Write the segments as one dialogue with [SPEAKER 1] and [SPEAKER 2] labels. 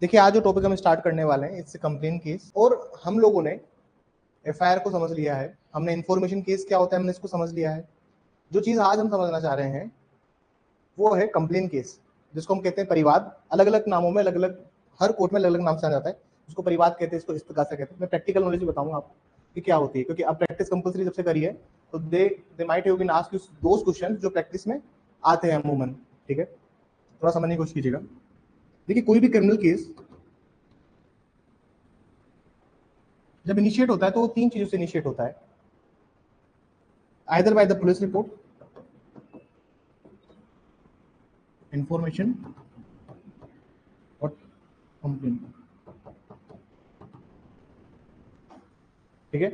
[SPEAKER 1] देखिए आज जो टॉपिक हम स्टार्ट करने वाले हैं इससे कंप्लेन केस, और हम लोगों ने एफआईआर को समझ लिया है, हमने इन्फॉर्मेशन केस क्या होता है हमने इसको समझ लिया है। जो चीज आज हम समझना चाह रहे हैं वो है कंप्लेन केस, जिसको हम कहते हैं परिवाद। अलग अलग नामों में, अलग अलग, हर कोर्ट में अलग अलग नाम से आ जाता है। उसको परिवाद कहते हैं, इसको इस प्रकार से कहते हैं। मैं प्रैक्टिकल नॉलेज भी बताऊंगा आपको कि क्या होती है, क्योंकि अब प्रैक्टिस कंपलसरी जब से करी है तो they might have been asked those questions जो प्रैक्टिस में आते हैं अमूमन। ठीक है, थोड़ा समझने की कोशिश कीजिएगा। देखिए कोई भी क्रिमिनल केस जब इनिशिएट होता है तो वो तीन चीजों से इनिशिएट होता है, either by the police report, information और कंप्लेन। ठीक है,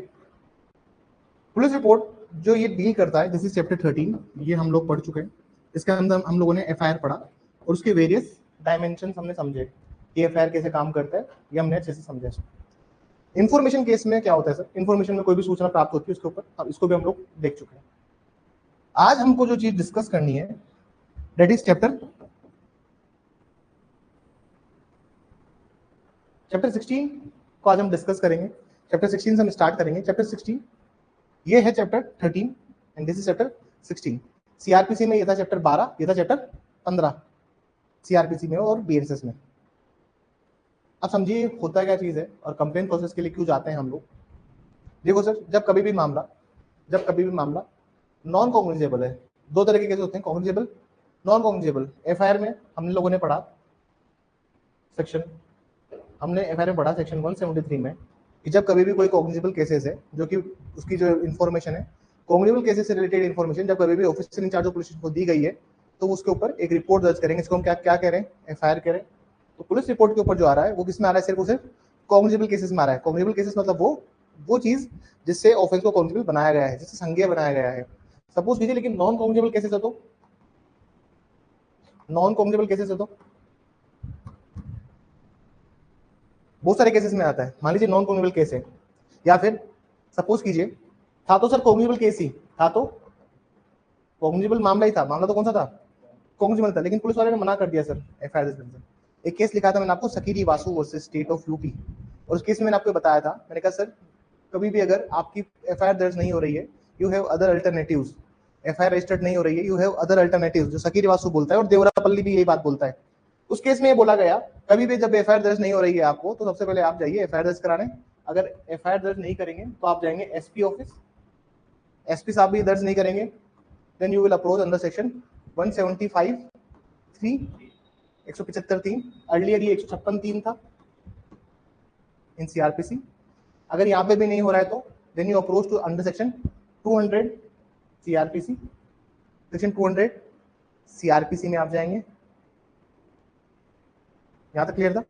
[SPEAKER 1] पुलिस रिपोर्ट जो ये डील करता है, दिस इज चैप्टर 13, ये हम लोग पढ़ चुके हैं। इसके अंदर हम लोगों ने एफआईआर पढ़ा और उसके वेरियस डायमेंशन हमने समझे कि एफआईआर कैसे काम करता है, ये हमने अच्छे से समझा। इन्फॉर्मेशन केस में क्या होता है सर, इन्फॉर्मेशन में कोई भी सूचना प्राप्त होती है उसके ऊपर, अब इसको भी हम लोग देख चुके हैं। आज हमको जो चीज डिस्कस करनी है दैट इज चैप्टर 16 को आज हम डिस्कस करेंगे। चैप्टर 16 से हम स्टार्ट करेंगे। चैप्टर 16 ये है chapter 13 and this is chapter 16। CrPC में ये था चैप्टर 12, ये था चैप्टर 15 सीआरपीसी में और बीएनएसएस में। अब समझिए होता क्या चीज है और कंप्लेन प्रोसेस के लिए क्यों जाते हैं हम लोग। देखो सर, जब कभी भी मामला नॉन कॉग्निजेबल है, दो तरह के केस होते हैं, कॉग्निजेबल, नॉन कॉग्निजेबल। एफआईआर में हम लोगों ने पढ़ा सेक्शन 173 में कि जब कभी भी कोई कॉग्निजेबल केसेस है, जो कि उसकी जो इन्फॉर्मेशन है कॉग्निजेबल केसेस से रिलेटेड इन्फॉर्मेशन जब कभी भी ऑफिसर इंचार्ज ऑफ पुलिस को दी गई है तो उसके ऊपर एक रिपोर्ट दर्ज करेंगे। इसको हम क्या क्या कह रहे हैं, एफआईआर कह रहे हैं। तो पुलिस रिपोर्ट के ऊपर जो आ रहा है वो किस में आ रहा है, सिर्फ और सिर्फ कॉग्निजेबल केसेस में आ रहा है। कॉग्निजेबल केसेस मतलब वो चीज जिससे ऑफेंस को कॉग्निजेबल बनाया गया है, जिससे संज्ञेय बनाया गया है, सपोज कीजिए। लेकिन नॉन कॉग्निजेबल केसेस है तो बहुत सारे केसेस में आता है। मान लीजिए नॉन कॉग्निजेबल केस है, या फिर सपोज कीजिए था तो सर कॉग्निजेबल केस ही था, तो कॉग्निजेबल मामला ही था, मामला तो कौन सा था, कॉग्निजेबल था, लेकिन पुलिस वाले ने मना कर दिया सर एफआईआर दर्ज करने से। एक केस लिखा था मैंने आपको, Sakiri Vasu versus state of UP, और उस केस में मैंने आपको बताया था, मैंने कहा सर कभी भी अगर आपकी एफआईआर दर्ज नहीं हो रही है, you have other alternatives, FIR registered नहीं हो रही है, यू हैव अदर अल्टरनेटिव्स, जो सकीरी वासु बोलता है और देवरापल्ली भी यही बात बोलता है। उस केस में ये बोला गया कभी भी जब एफआईआर दर्ज नहीं हो रही है आपको, तो सबसे पहले आप जाइए एफआईआर दर्ज कराने। अगर एफआईआर दर्ज नहीं करेंगे तो आप जाएंगे एसपी ऑफिस, एसपी साहब भी दर्ज नहीं करेंगे, then you will approach under section 175(3), 175(3), earlier ये 156(3) था इन सीआरपीसी। अगर यहाँ पे भी नहीं हो रहा है तो then you approach to under section 200 CrPC, section 200 CrPC में आप जाएंगे। यहाँ तक क्लियर था।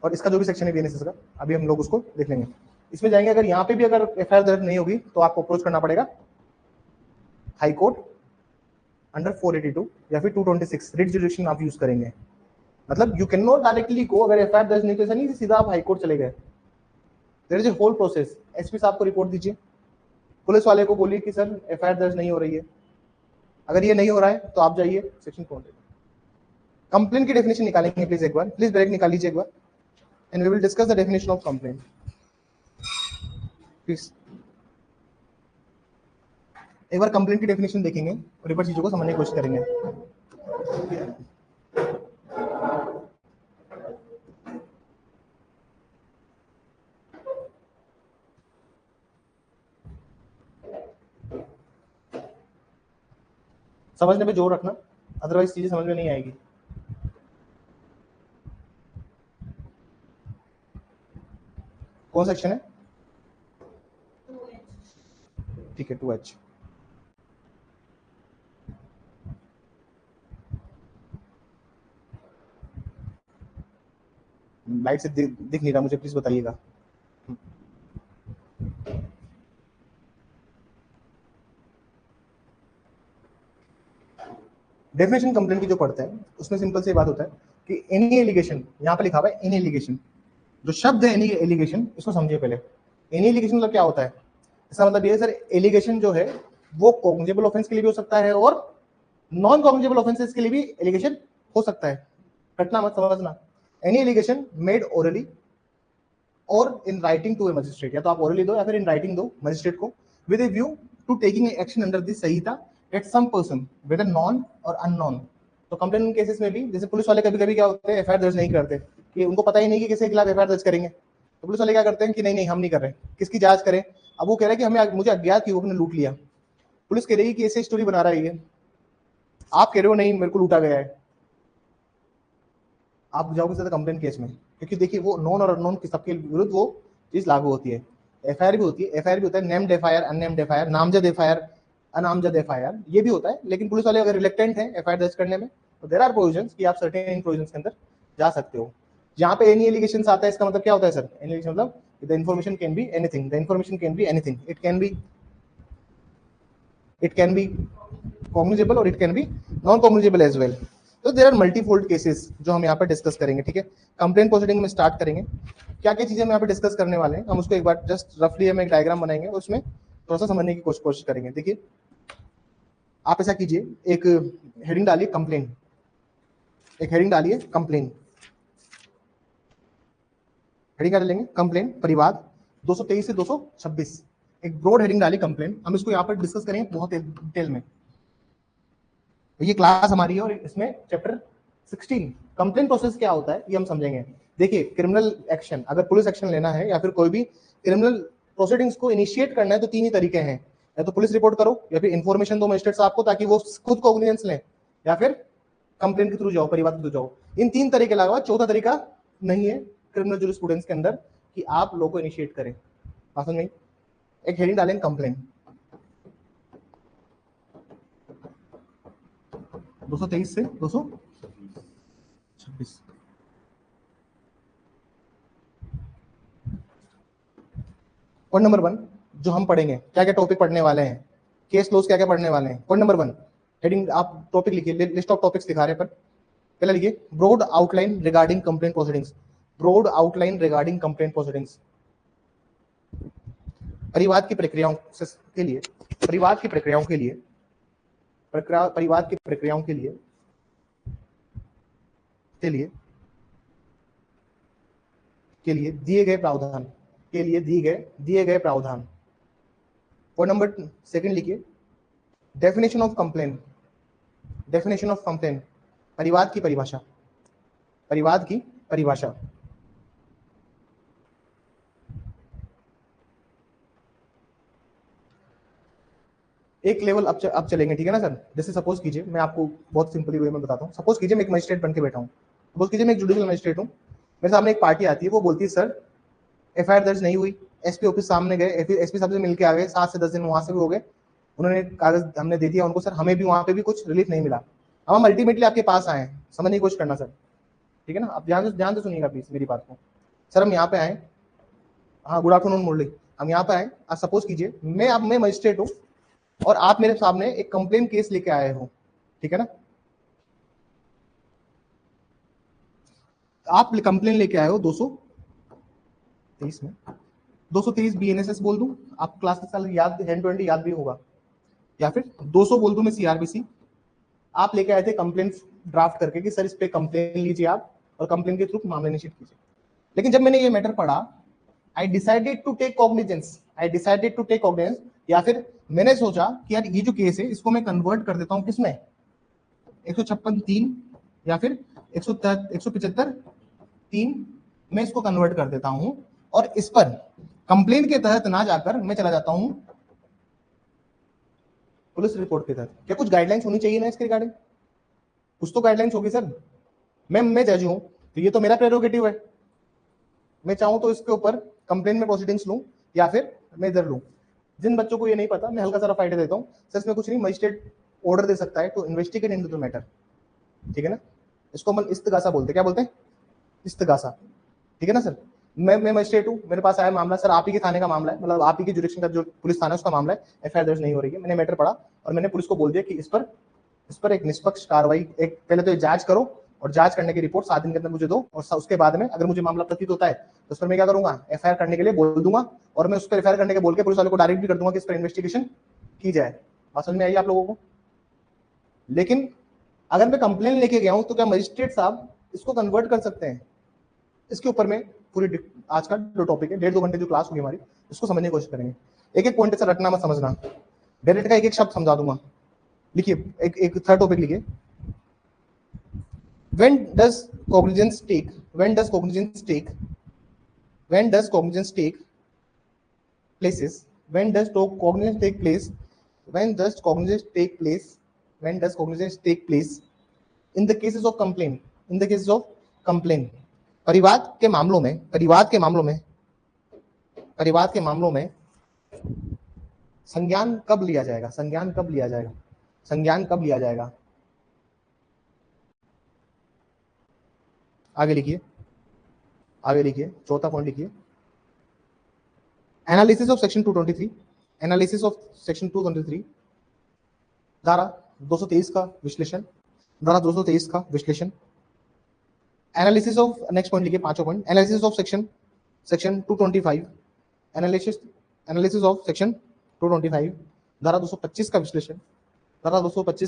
[SPEAKER 1] और इसका जो भी सेक्शन है बीएनएसएस का, अभी हम लोग उसको देख लेंगे। इसमें जाएंगे, अगर यहाँ पे भी अगर एफआईआर दर्ज नहीं होगी तो आपको अप्रोच करना पड़ेगा हाई कोर्ट अंडर 482 या फिर 226 रिट जुडिक्शन आप यूज करेंगे। मतलब you can not directly go, अगर एफआईआर दर्ज नहीं तो ऐसा नहीं सीधा आप हाई कोर्ट चले गए। There is a whole process. SP साहब को रिपोर्ट दीजिए, पुलिस वाले को बोलिए कि सर एफआईआर दर्ज नहीं हो रही है। अगर ये नहीं हो रहा है तो आप जाइए सेक्शन 200। कंप्लेंट की डेफिनेशन निकालेंगे प्लीज, एक बार प्लीज ब्रेक निकाल लीजिए एक बार, and we will discuss the definition of complaint please. एक बार कंप्लेंट की डेफिनेशन देखेंगे और एक बार चीजों को समझने की कोशिश करेंगे। समझने पे जोर रखना, अदरवाइज चीजें समझ में नहीं आएगी। कौन सेक्शन है, ठीक है 2H। लाइट से दिख नहीं रहा मुझे, प्लीज बताइएगा। डेफिनेशन कंप्लेंट की जो पढ़ते हैं उसमें सिंपल से बात होता है कि एनी एलिगेशन, यहाँ पे लिखा हुआ है एनी एलिगेशन, जो शब्द है एनी एलिगेशन, इसको समझिए पहले। एनी एलिगेशन मतलब क्या होता है, इसका मतलब ये सर एलिगेशन जो है वो कॉग्निजेबल ऑफेंस के लिए भी हो सकता है और नॉन कॉग्निजेबल ऑफेंसेस के लिए भी एलिगेशन हो सकता है। घटना मत समझना, एनी एलिगेशन मेड ओरली और in writing to a magistrate, या तो आप ओरली दो या फिर इन राइटिंग दो मजिस्ट्रेट को, with a view to taking action under this संहिता at some person whether known और अननोन। तो कंप्लेन केसेस में भी जैसे पुलिस वाले कभी कभी क्या होते हैं, एफआईआर दर्ज नहीं करते, कि उनको पता ही नहीं कि किसके खिलाफ एफआईआर दर्ज करेंगे, तो पुलिस वाले क्या करते हैं कि नहीं नहीं हम नहीं कर रहे, किसकी जांच करें। अब वो कह रहा है कि हमें मुझे अज्ञात युवक ने लूट लिया, पुलिस कह रही है कि ऐसे स्टोरी बना रही है, आप कह रहे हो नहीं मेरे को लूटा गया है, आप जाओगे सीधा कंप्लेन केस में, क्योंकि देखिए वो नॉन और अननोन की सबके विरुद्ध वो चीज लागू होती है। एफआईआर भी होती है, एफआईआर भी होता है नेम्ड एफआईआर, अननेम्ड एफआईआर, नामजद एफआईआर, अनामजद एफआईआर, ये भी होता है। लेकिन पुलिस वाले अगर रिलेक्टेंट है एफआईआर दर्ज करने में, तो देयर आर प्रोविजंस कि आप सर्टेन प्रोविजंस के अंदर जा सकते हो। जहाँ पे एनी एलिगेशंस आता है, इसका मतलब क्या होता है सर, एनी एलिगेशन मतलब the information can be anything, the information can be anything, it can be cognizable और it can be non cognizable as well। तो देयर आर मल्टीफोल्ड केसेस जो हम यहाँ पर डिस्कस करेंगे, ठीक है। कंप्लेंट प्रोसीडिंग में स्टार्ट करेंगे, क्या क्या चीजें हम यहाँ पे डिस्कस करने वाले हैं, हम उसको एक बार जस्ट रफली हम एक डायग्राम बनाएंगे, उसमें थोड़ा सा समझने की कोशिश करेंगे। देखिए आप ऐसा कीजिए, एक हेडिंग डालिए कंप्लेन, एक हेडिंग डालिए कंप्लेन, हेडिंग क्या डालेंगे, कंप्लेन परिवाद 223 से 226, एक ब्रॉड हेडिंग डाली कंप्लेन। हम इसको यहाँ पर डिस्कस करेंगे बहुत डिटेल में। ये क्लास हमारी है और इसमें चैप्टर 16 कंप्लेन प्रोसेस क्या होता है ये हम समझेंगे। देखिए क्रिमिनल एक्शन, अगर पुलिस एक्शन लेना है या फिर कोई भी क्रिमिनल प्रोसीडिंग्स को इनिशिएट करना है, तो तीन ही तरीके हैं, या तो पुलिस रिपोर्ट करो, या फिर इन्फॉर्मेशन दो मजिस्ट्रेट साहब को ताकि वो खुद कॉग्निजेंस लें, या फिर कंप्लेन के थ्रू जाओ, परिवार के थ्रू जाओ। इन तीन तरीके के अलावा चौथा तरीका नहीं है क्रिमिनल जूरिस्प्रूडेंस के अंदर कि आप लोग को इनिशिएट करें। बात समझ में? एक हेडिंग डालें कंप्लेन 223 से 226। पॉइंट नंबर 1 जो हम पढ़ेंगे, क्या क्या टॉपिक पढ़ने वाले हैं, केस लॉज क्या क्या पढ़ने वाले हैं। पॉइंट नंबर 1 हेडिंग, आप टॉपिक लिखिए, लिस्ट ऑफ टॉपिक्स दिखा रहे हैं पर पहले लिखिए broad outline regarding complaint proceedings, broad outline regarding complaint proceedings. परिवाद की प्रक्रियाओं के लिए, परिवाद की प्रक्रियाओं के लिए, परिवाद की प्रक्रियाओं के लिए दिए गए प्रावधान, के लिए दिए गए प्रावधान। पॉइंट नंबर 2 लिखिए definition of complain, definition of complain, परिवाद की परिभाषा, परिवाद की परिभाषा। एक लेवल अब चलेंगे, ठीक है ना सर। जैसे सपोज कीजिए, मैं आपको बहुत सिंपली वे में बताता हूँ। सपोज कीजिए मैं एक मजिस्ट्रेट बन के बैठा हूँ, सपोज कीजिए मैं एक जुडिशियल मजिस्ट्रेट हूँ, मेरे सामने एक पार्टी आती है, वो बोलती है सर एफआईआर दर्ज नहीं हुई, एसपी ऑफिस सामने गए, एसपी साहब से मिलके आ गए, 7 से 10 दिन वहां से भी हो गए, उन्होंने कागज हमने दे दिया उनको, सर हमें भी वहां पे भी कुछ रिलीफ नहीं मिला, हम अल्टीमेटली आपके पास आए, समझने की कोशिश करना सर, ठीक है ना। आप ध्यान से सुनिएगा प्लीज मेरी बात को। सर हम यहाँ पे आए, हाँ गुड आफ्टरनून मुरली, हम यहाँ पे आए, आज सपोज कीजिए मैं मजिस्ट्रेट हूँ और आप मेरे सामने एक कंप्लेन केस लेके आए हो, ठीक है ना। आप कंप्लेन लेके आए हो 223 में, 223 बीएनएसएस बोल दूं, आप क्लास के साल याद, 1020 याद भी होगा, या फिर 200 बोल दूं मैं सीआरबीसी। आप लेके आए थे कंप्लेन ड्राफ्ट करके कि सर इस पे कंप्लेन लीजिए आप और कंप्लेन के थ्रू मामला निश्चित कीजिए। लेकिन जब मैंने ये मैटर पढ़ा, I decided to take cognizance, I decided to take cognizance, या फिर मैंने सोचा कि यार ये जो केस है इसको मैं कन्वर्ट कर देता हूँ किसमें, 156(3) या फिर 175(3) मैं इसको कन्वर्ट कर देता हूं, और इस पर कंप्लेन के तहत ना जाकर मैं चला जाता हूं पुलिस रिपोर्ट के तहत। क्या कुछ गाइडलाइंस होनी चाहिए ना इसके रिगार्डिंग, कुछ तो गाइडलाइंस होगी सर। मैं जज हूं तो ये तो मेरा प्रेरोगेटिव है, मैं चाहूं तो इसके ऊपर कंप्लेन में प्रोसीडिंग्स लूं या फिर मैं इधर लूं। जिन बच्चों को ये नहीं पता, मैं हल्का सा रफ आइडिया देता हूं सर, इसमें कुछ नहीं, मजिस्ट्रेट ऑर्डर दे सकता है to investigate into the matter, ठीक है ना। इसको हम इस्तगासा बोलते हैं, क्या बोलते हैं, इस्तगासा, ठीक है ना सर। मैं मजिस्ट्रेट हूँ, मेरे पास आया मामला, सर आप ही के थाने का मामला है, मतलब आप ही के जुरिडिक्शन का जो पुलिस थाना है उसका मामला है, एफआईआर दर्ज नहीं हो रही है। मैंने मैटर पढ़ा और मैंने पुलिस को बोल दिया कि इस पर एक निष्पक्ष कार्रवाई, एक पहले तो जांच करो और जांच करने की रिपोर्ट 7 दिन के अंदर मुझे दो, और उसके बाद में अगर मुझे मामला प्रतीत होता है तो उस पर मैं क्या करूंगा, एफआईआर करने के लिए बोल दूंगा, और मैं उस पर एफआईआर करने के बोल के पुलिस वाले को डायरेक्ट भी कर दूंगा कि इस पर इन्वेस्टिगेशन की जाए। बात समझ में आई आप लोगों को। लेकिन अगर मैं कंप्लेन लेके गया हूं तो क्या मजिस्ट्रेट साहब इसको कन्वर्ट कर सकते हैं, इसके ऊपर में पूरी आज का जो टॉपिक है 1.5-2 घंटे जो क्लास होगी हमारी, इसको समझने की कोशिश करेंगे। एक एक पॉइंट से रटना मत, समझना, डायरेक्ट का एक एक शब्द समझा दूंगा। लिखिए, एक थर्ड टॉपिक लिखिए, when does cognizance take when does cognizance take when does cognizance take places when does cognizance take place when does cognizance take place when does cognizance take place in the cases of complaint in the cases of complaint परिवाद के मामलों में संज्ञान कब लिया जाएगा? आगे लिखिए, चौथा पॉइंट लिखिए, एनालिसिस ऑफ सेक्शन 223 धारा 223 का विश्लेषण, एनालिसिस ऑफ, नेक्स्ट पॉइंट लिखिए, पांचों point, analysis of section 225, analysis of section 225 धारा 225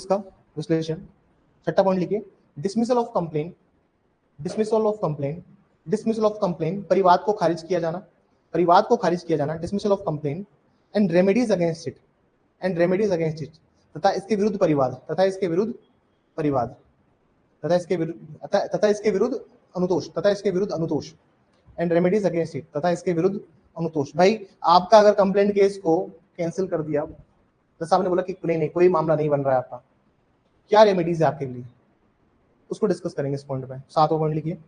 [SPEAKER 1] का विश्लेषण, छठा पॉइंट लिखिए, डिसमिसल ऑफ कंप्लेंट, परिवाद को खारिज किया जाना, dismissal of complaint and remedies against it, तथा इसके विरुद्ध Anutosh and remedies against it, तथा इसके विरुद्ध अनुतोष। भाई आपका अगर कंप्लेंट केस को कैंसिल कर दिया, तो साहब ने बोला कि नहीं कोई मामला नहीं बन रहा है आपका, क्या रेमेडीज है आपके लिए, उसको डिस्कस करेंगे इस पॉइंट पे। सातवां पॉइंट लिखिए,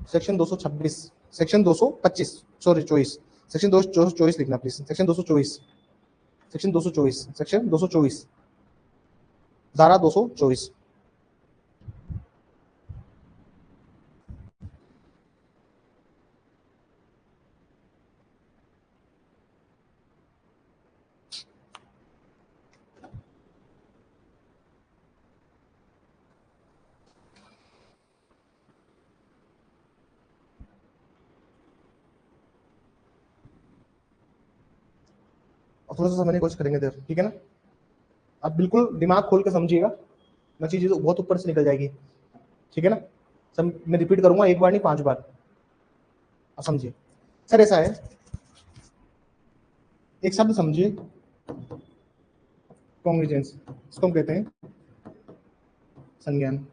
[SPEAKER 1] सेक्शन 224 लिखना प्लीज, सेक्शन 224 धारा 224। थोड़ा सा समझने की कोशिश करेंगे, ठीक है ना? अब बिल्कुल दिमाग खोल के समझिएगा, ना चीजें बहुत ऊपर से निकल जाएगी, ठीक है ना? मैं रिपीट करूंगा, एक बार नहीं 5 बार, अब समझिए। सर ऐसा है, एक शब्द समझिए, कॉग्निजेंस, इसको हम कहते हैं संज्ञान।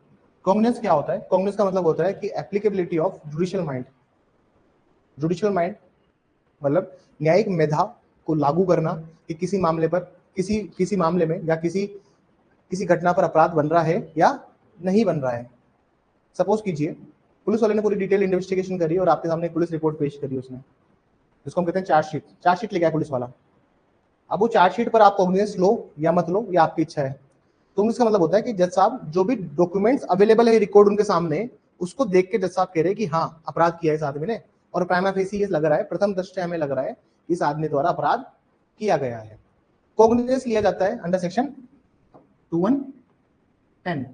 [SPEAKER 1] कॉग्निजेंस क्या होता है? कॉग्निजेंस का मतलब होता है कि एप्लीकेबिलिटी ऑफ जुडिशियल माइंड मतलब न्यायिक मेधा को लागू करना कि किसी मामले पर, किसी मामले में या किसी घटना पर अपराध बन रहा है या नहीं बन रहा है। सपोज कीजिए पुलिस वाले ने पूरी डिटेल इन्वेस्टिगेशन करी और आपके सामने पुलिस रिपोर्ट पेश करी उसने, जिसको हम कहते हैं चार्जशीट लेके आया पुलिस वाला। अब वो चार्जशीट पर आप कॉग्निजेंस लो या मत लो, ये आपकी इच्छा है। तो इसका मतलब होता है कि जज साहब जो भी डॉक्यूमेंट्स अवेलेबल है रिकॉर्ड उनके सामने, उसको देख के जज साहब कह रहे हैं कि हाँ अपराध किया है इस आदमी ने, और प्राइमा फेसी ये लग रहा है, प्रथम दृष्टया हमें लग रहा है इस आदमी द्वारा अपराध किया गया है। कॉग्निजेंस लिया जाता है अंडर सेक्शन 2110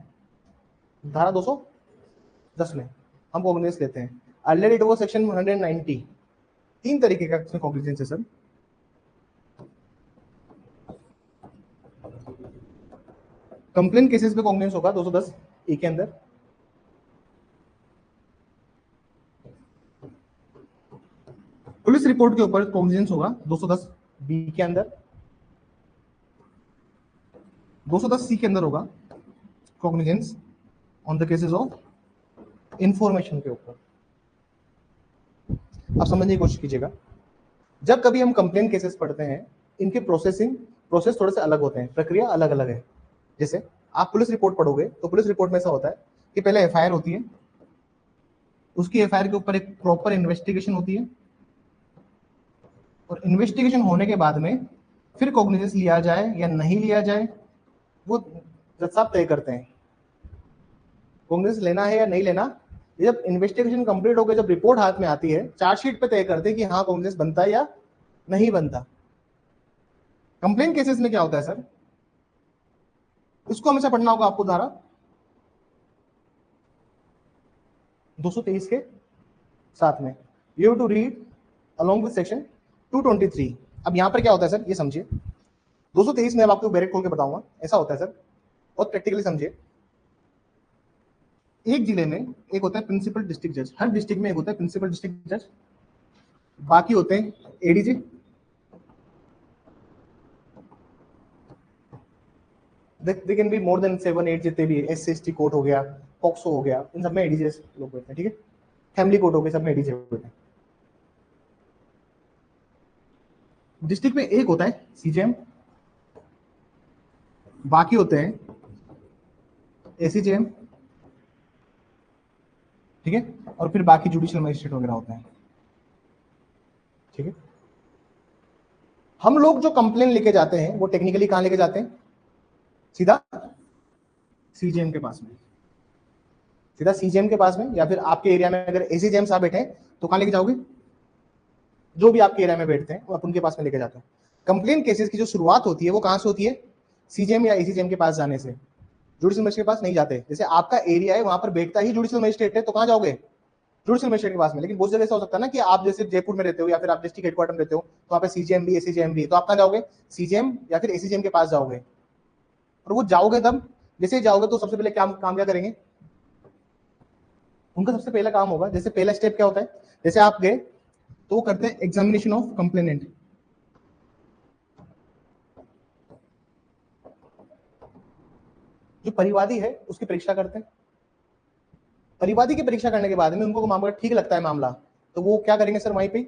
[SPEAKER 1] धारा 210 में हम कॉग्निजेंस लेते हैं। Earlier it was section 190। 3 तरीके का इसमें कॉग्निजेंस है सर। कंप्लेंट केसेस पे कॉग्निजेंस होगा 210 ए के अंदर, पुलिस रिपोर्ट के ऊपर कॉग्निजेंस होगा 210 बी के अंदर, 210 सी के अंदर होगा cognizance on the cases of information के ऊपर। आप समझने की कोशिश कीजिएगा, जब कभी हम कंप्लेंट केसेस पढ़ते हैं, इनके प्रोसेस थोड़े से अलग होते हैं, प्रक्रिया अलग अलग है। जैसे आप पुलिस रिपोर्ट पढ़ोगे तो पुलिस रिपोर्ट में ऐसा होता है कि पहले एफआईआर होती है, उसकी एफआईआर के ऊपर एक प्रॉपर इन्वेस्टिगेशन होती है, और इन्वेस्टिगेशन होने के बाद में फिर कॉग्निजेंस लिया जाए या नहीं लिया जाए वो जज साहब तय करते हैं। कॉग्निजेंस लेना है या नहीं लेना, ये जब इन्वेस्टिगेशन कंप्लीट हो गई, जब रिपोर्ट हाथ में आती है, चार्जशीट पे तय करते हैं कि हाँ कॉग्निजेंस बनता है या नहीं बनता। कंप्लेंट केसेस में क्या होता है सर, इसको हमेशा पढ़ना होगा आपको धारा 223 के साथ में, you have to read along with section 223। अब यहां पर क्या होता है सर, ये समझिए, 223 में अब आपको बैरेट खोल के बताऊंगा। ऐसा होता है सर, बहुत प्रैक्टिकली समझिए। एक जिले में एक होता है प्रिंसिपल डिस्ट्रिक्ट जज, हर डिस्ट्रिक्ट में एक होता है प्रिंसिपल डिस्ट्रिक्ट जज, बाकी होते हैं ADJ, they can be more than 7-8, जितने भी SC/ST कोर्ट हो गया, पॉक्सो हो गया, इन सब में एडीजे लोग बैठते हैं, ठीक है। फैमिली कोर्ट हो गए, सब में एडीजे बैठते हैं। डिस्ट्रिक्ट में एक होता है सीजेएम, बाकी होते हैं एसीजेएम, ठीक है, और फिर बाकी जुडिशियल मजिस्ट्रेट वगैरह होते हैं, ठीक है। हम लोग जो कंप्लेन लेके जाते हैं वो टेक्निकली कहां लेके जाते हैं? सीधा सीजेएम के पास में, सीधा सीजेएम के पास में, या फिर आपके एरिया में अगर एसीजेएम साहब बैठे हैं तो कहां लेके जाओगे? जो भी आपके एरिया में बैठते हैं वो आप उनके पास में लेके जाते हैं। कंप्लेन केसेस की जो शुरुआत होती है वो कहां से होती है? सीजेएम या एसीजेएम के पास जाने से, जुडिशियल मजिस्ट्रेट के पास नहीं जाते। जैसे आपका एरिया है वहां पर बैठता ही जुडिशियल मजिस्ट्रेट है, तो कहां जाओगे? जुडिशियल मजिस्ट्रेट के पास में। लेकिन बहुत जगह ऐसा हो सकता है ना कि आप जैसे जयपुर में रहते हो या फिर आप डिस्ट्रिक्ट हेडक्वार्टर में रहते हो, तो वहां पे सीजेएम भी एसीजेएम भी, तो आप कहां जाओगे? सीजेएम या फिर एसीजेएम के पास जाओगे। और वो जाओगे तब, जैसे ही जाओगे तो सबसे पहले काम क्या करेंगे? उनका सबसे पहला काम होगा, जैसे पहला स्टेप क्या होता है, जैसे आप गए तो वो करते हैं एग्जामिनेशन ऑफ कंप्लेनेंट। जो परिवादी है उसकी परीक्षा करते हैं। परिवादी की परीक्षा करने के बाद में उनको मामला ठीक लगता है मामला, तो वो क्या करेंगे सर वहीं पे,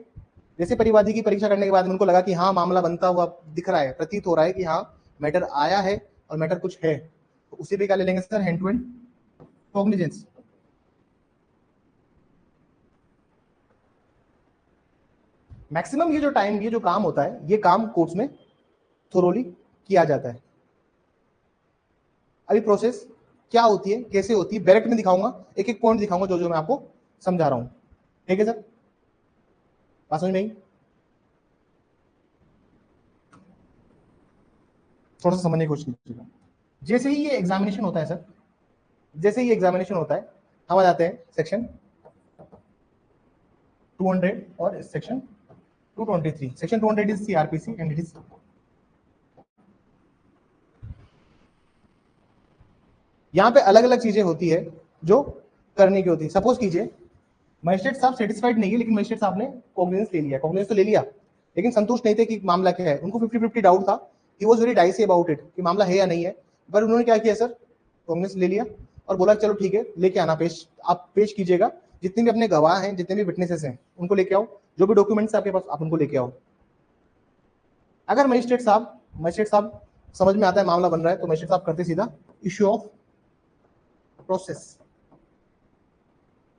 [SPEAKER 1] जैसे परिवादी की परीक्षा करने के बाद में उनको लगा कि हाँ मामला बनता हुआ दिख रहा है, प्रतीत हो रहा है कि हाँ मैटर आया है और मैटर कुछ है, तो उसी पे क्या ले लेंगे sir? Hand to hand cognizance. Maximum ये जो टाइम, ये जो काम होता है, ये काम कोर्ट्स में थोरोली किया जाता है। अभी प्रोसेस क्या होती है, कैसे होती है, डायरेक्ट में दिखाऊंगा, एक एक पॉइंट दिखाऊंगा जो जो मैं आपको समझा रहा हूं, ठीक है सर? बात समझ में आई? थोड़ा सा समझने की कोशिश कीजिएगा। जैसे ही ये एग्जामिनेशन होता है सर, जैसे ही एग्जामिनेशन होता है, हम आ जाते हैं सेक्शन 200 और section 223। Section 200 is CrPC and it is, यहाँ पे अलग अलग चीजें होती है जो करने की होती है। सपोज कीजिए मजिस्ट्रेट साहब सेटिस्फाइड नहीं है, लेकिन मजिस्ट्रेट साहब ने कॉग्निजेंस ले लिया, कॉग्निजेंस तो ले लिया, लेकिन संतुष्ट नहीं थे कि मामला क्या है, उनको 50-50 डाउट था, he was very dicey about it कि मामला है या नहीं है। पर उन्होंने क्या किया सर? कॉग्निजेंस ले लिया और बोला चलो ठीक है, लेके आना पेश, आप पेश कीजिएगा, जितने भी अपने गवाह हैं, जितने भी विटनेसेस हैं उनको लेके आओ, जो भी डॉक्यूमेंट्स आपके पास आप उनको लेके आओ। अगर मजिस्ट्रेट साहब समझ में आता है मामला बन रहा है, तो मजिस्ट्रेट साहब करते सीधा इश्यू ऑफ प्रोसेस।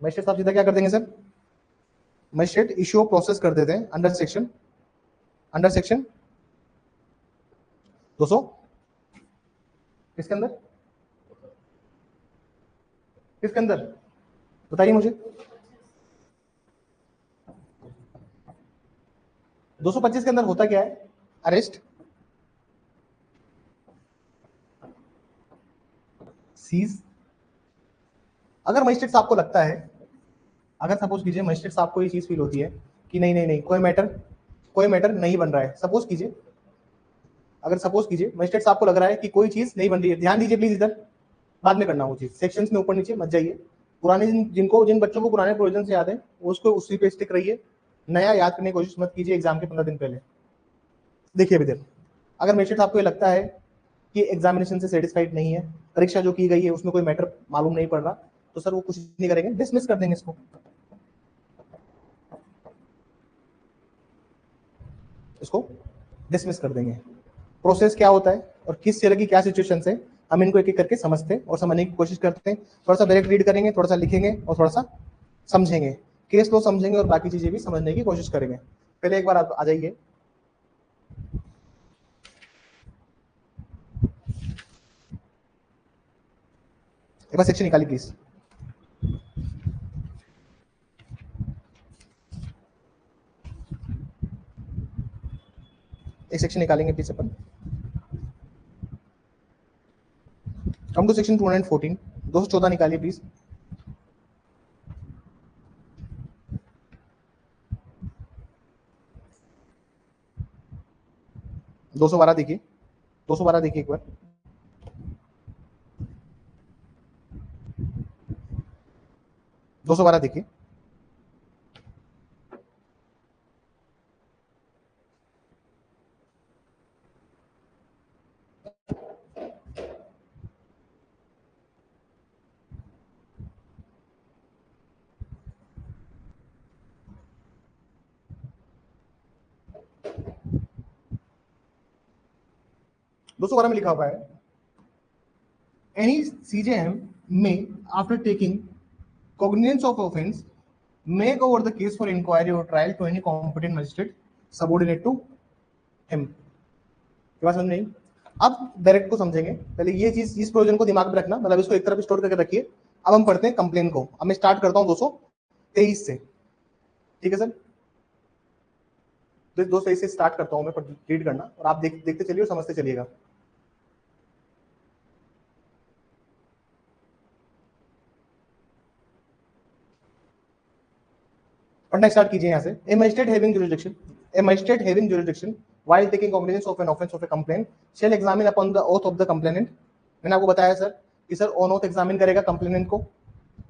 [SPEAKER 1] मजिस्ट्रेट साहब सीधा क्या कर देंगे sir? Magistrate issue of process कर देते हैं अंडर सेक्शन 200, किसके अंदर, किसके अंदर बताइए मुझे? 225 के अंदर होता क्या है? Arrest, seize. अगर मजिस्ट्रेट साहब को लगता है, अगर सपोज कीजिए मजिस्ट्रेट साहब को ये चीज फील होती है कि नहीं नहीं नहीं, कोई मैटर नहीं बन रहा है, सपोज कीजिए, अगर सपोज कीजिए मजिस्ट्रेट साहब को लग रहा है कि कोई चीज नहीं बन रही है, ध्यान दीजिए प्लीज, इधर बाद में करना वो चीज, सेक्शंस में ऊपर नीचे मत जाइए। पुराने जिन बच्चों को पुराने प्रोविजन से याद है उसको उसी पे स्टिक रहिए, नया याद करने की कोशिश मत कीजिए एग्जाम के 15 दिन पहले। देखिए अभी देर, अगर मजिस्ट्रेट साहब को ये लगता है कि एग्जामिनेशन से सेटिस्फाइड नहीं है, परीक्षा जो की गई है उसमें कोई मैटर मालूम नहीं पड़ रहा, तो सर वो कुछ नहीं करेंगे, डिसमिस कर देंगे इसको, इसको डिसमिस कर देंगे। प्रोसेस क्या होता है और किस तरह की क्या सिचुएशन है, हम इनको एक एक करके समझते हैं और समझने की कोशिश करते हैं। थोड़ा सा डायरेक्ट रीड करेंगे, थोड़ा सा लिखेंगे और थोड़ा सा समझेंगे, केस लो समझेंगे और बाकी चीजें भी समझने की कोशिश करेंगे। पहले एक बार आप आ जाइए, एक बार सेक्शन निकालिए प्लीज। एक सेक्शन निकालेंगे प्लीज अपन। कम टू सेक्शन 214, 214 निकालिए प्लीज। 212 देखिए, 212 देखिए एक बार। 212 देखिए, दो सौ बारह में लिखा हुआ है, any CJM may, after taking cognizance of offense, make over the case for inquiry or trial to any competent magistrate subordinate to him। ये बात समझ नहीं? अब डायरेक्ट को समझेंगे। पहले ये चीज, इस प्रोविजन को दिमाग में रखना, मतलब इसको एक तरफ स्टोर करके रखिए। अब हम पढ़ते हैं कंप्लेन को। अब मैं स्टार्ट करता हूँ 223 से, ठीक है सर? 223 से स्टार्ट करता हूँ मैं रीड करना, और आप देखते चलिए और समझते चलिएगा। पढ़ना स्टार्ट कीजिए यहाँ से। A magistrate having jurisdiction, a magistrate having jurisdiction while taking cognizance of an offense of a complaint shall examine upon the oath of the complainant। मैंने आपको बताया सर कि सर ऑन ओथ एग्जामिन करेगा complainant को,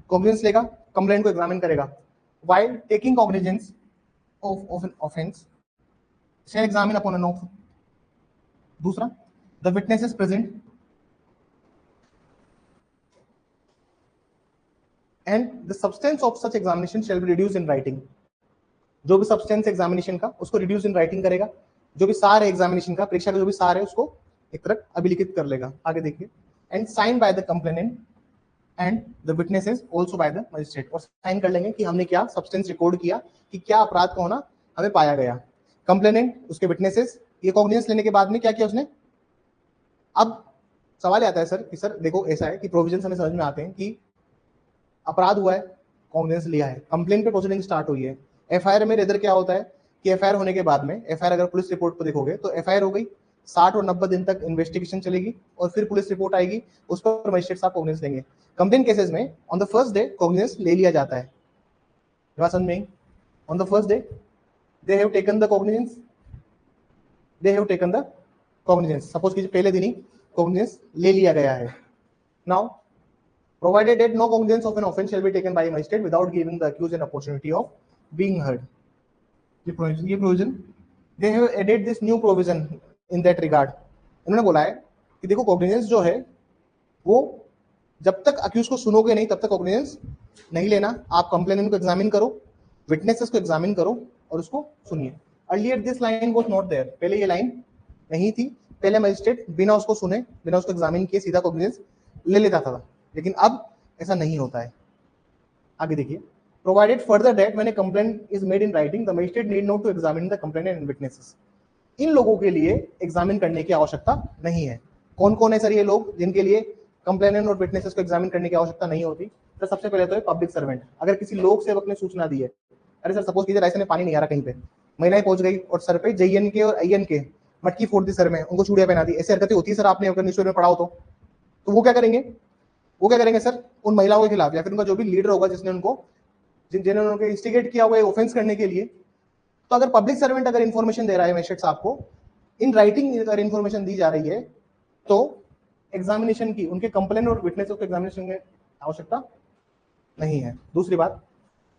[SPEAKER 1] cognizance लेगा, complaint को examine करेगा। while taking cognizance of an offense shall examine upon an oath। दूसरा, the witness is present and the substance of such examination shall be reduced in writing। जो भी substance examination का उसको reduce in writing करेगा। जो भी सार है एग्जामिनेशन का, परीक्षा का जो भी सार है उसको एक तरफ अभिलिखित कर लेगा। आगे देखिए, and sign by the complainant and the witnesses also by the magistrate. और साइन कर लेंगे कि हमने क्या सब्सटेंस रिकॉर्ड किया, कि क्या अपराध का होना हमें पाया गया। कंप्लेनेंट, उसके विटनेसेस, ये कॉग्निजेंस लेने के बाद में क्या किया उसने। अब सवाल आता है सर कि सर देखो ऐसा है कि प्रोविजन हमें समझ में आते हैं कि अपराध हुआ है, कॉग्निजेंस लिया है, कंप्लेंट पे प्रोसीडिंग स्टार्ट हुई है। एफआईआर में रेदर क्या होता है कि एफआईआर होने के बाद में, एफआईआर अगर पुलिस रिपोर्ट को देखोगे तो एफआईआर हो गई, 60 और 90 दिन तक इन्वेस्टिगेशन चलेगी और फिर पुलिस रिपोर्ट आएगी, उस पर मजिस्ट्रेट साहब कॉग्निजेंस लेंगे। कंप्लेंट केसेस में on the first day cognizance ले लिया जाता है। बात समझ में? On the first day they have taken the cognizance, they have taken the cognizance. Suppose कीजिए पहले दिन ही कॉग्निजेंस ले लिया गया है। Now provided that no cognizance of an offense shall be taken by a magistrate without giving the accused an opportunity of being heard। ये provision they have added this new provision in that regard। इन्होंने बोला है कि देखो cognizance जो है वो जब तक अक्यूज को सुनोगे नहीं तब तक cognizance नहीं लेना। आप कंप्लेनेंट को एग्जामिन करो, विटनेसेस को एग्जामिन करो और उसको सुनिए। Earlier this line was not there, पहले ये लाइन नहीं थी। पहले मजिस्ट्रेट बिना उसको सुने, बिना उसको एग्जामिन किए सीधा कॉग्निजेंस ले लेता था, लेकिन अब ऐसा नहीं होता है। आगे देखिए, provided further that when a complaint is made in writing the magistrate need not to examine the complainant and witnesses. इन लोगों के लिए एग्जामिन करने की आवश्यकता नहीं है। कौन कौन है सर ये लोग जिनके लिए कंप्लेनेंट और विटनेसेस को एग्जामिन करने की आवश्यकता नहीं होती? तो सबसे पहले तो है पब्लिक सर्वेंट। अगर किसी लोक सेवक ने सूचना दी है, अरे सर सपोज कीजिए राइस में पानी नहीं आ रहा कहीं पे, महिलाएं पहुंच गई और सर पे JN के और IN के मटकी फोड़ दी सर में, उनको चूड़ियां पहना दी, ऐसी हरकतें होती है सर, आपने अगर न्यूज़पेपर में पढ़ा हो तो वो क्या करेंगे? वो क्या करेंगे सर? उन महिलाओं के खिलाफ या फिर उनका जो भी लीडर होगा जिसने उनको जिन्होंने उनको इंस्टिगेट किया हुआ है ऑफेंस करने के लिए, तो अगर पब्लिक सर्वेंट अगर इन्फॉर्मेशन दे रहा है मजिस्ट्रेट साहब को, इन राइटिंग अगर इन्फॉर्मेशन दी जा रही है, तो एग्जामिनेशन की, उनके कंप्लेंट और विटनेस को एग्जामिनेशन की आवश्यकता नहीं है। दूसरी बात,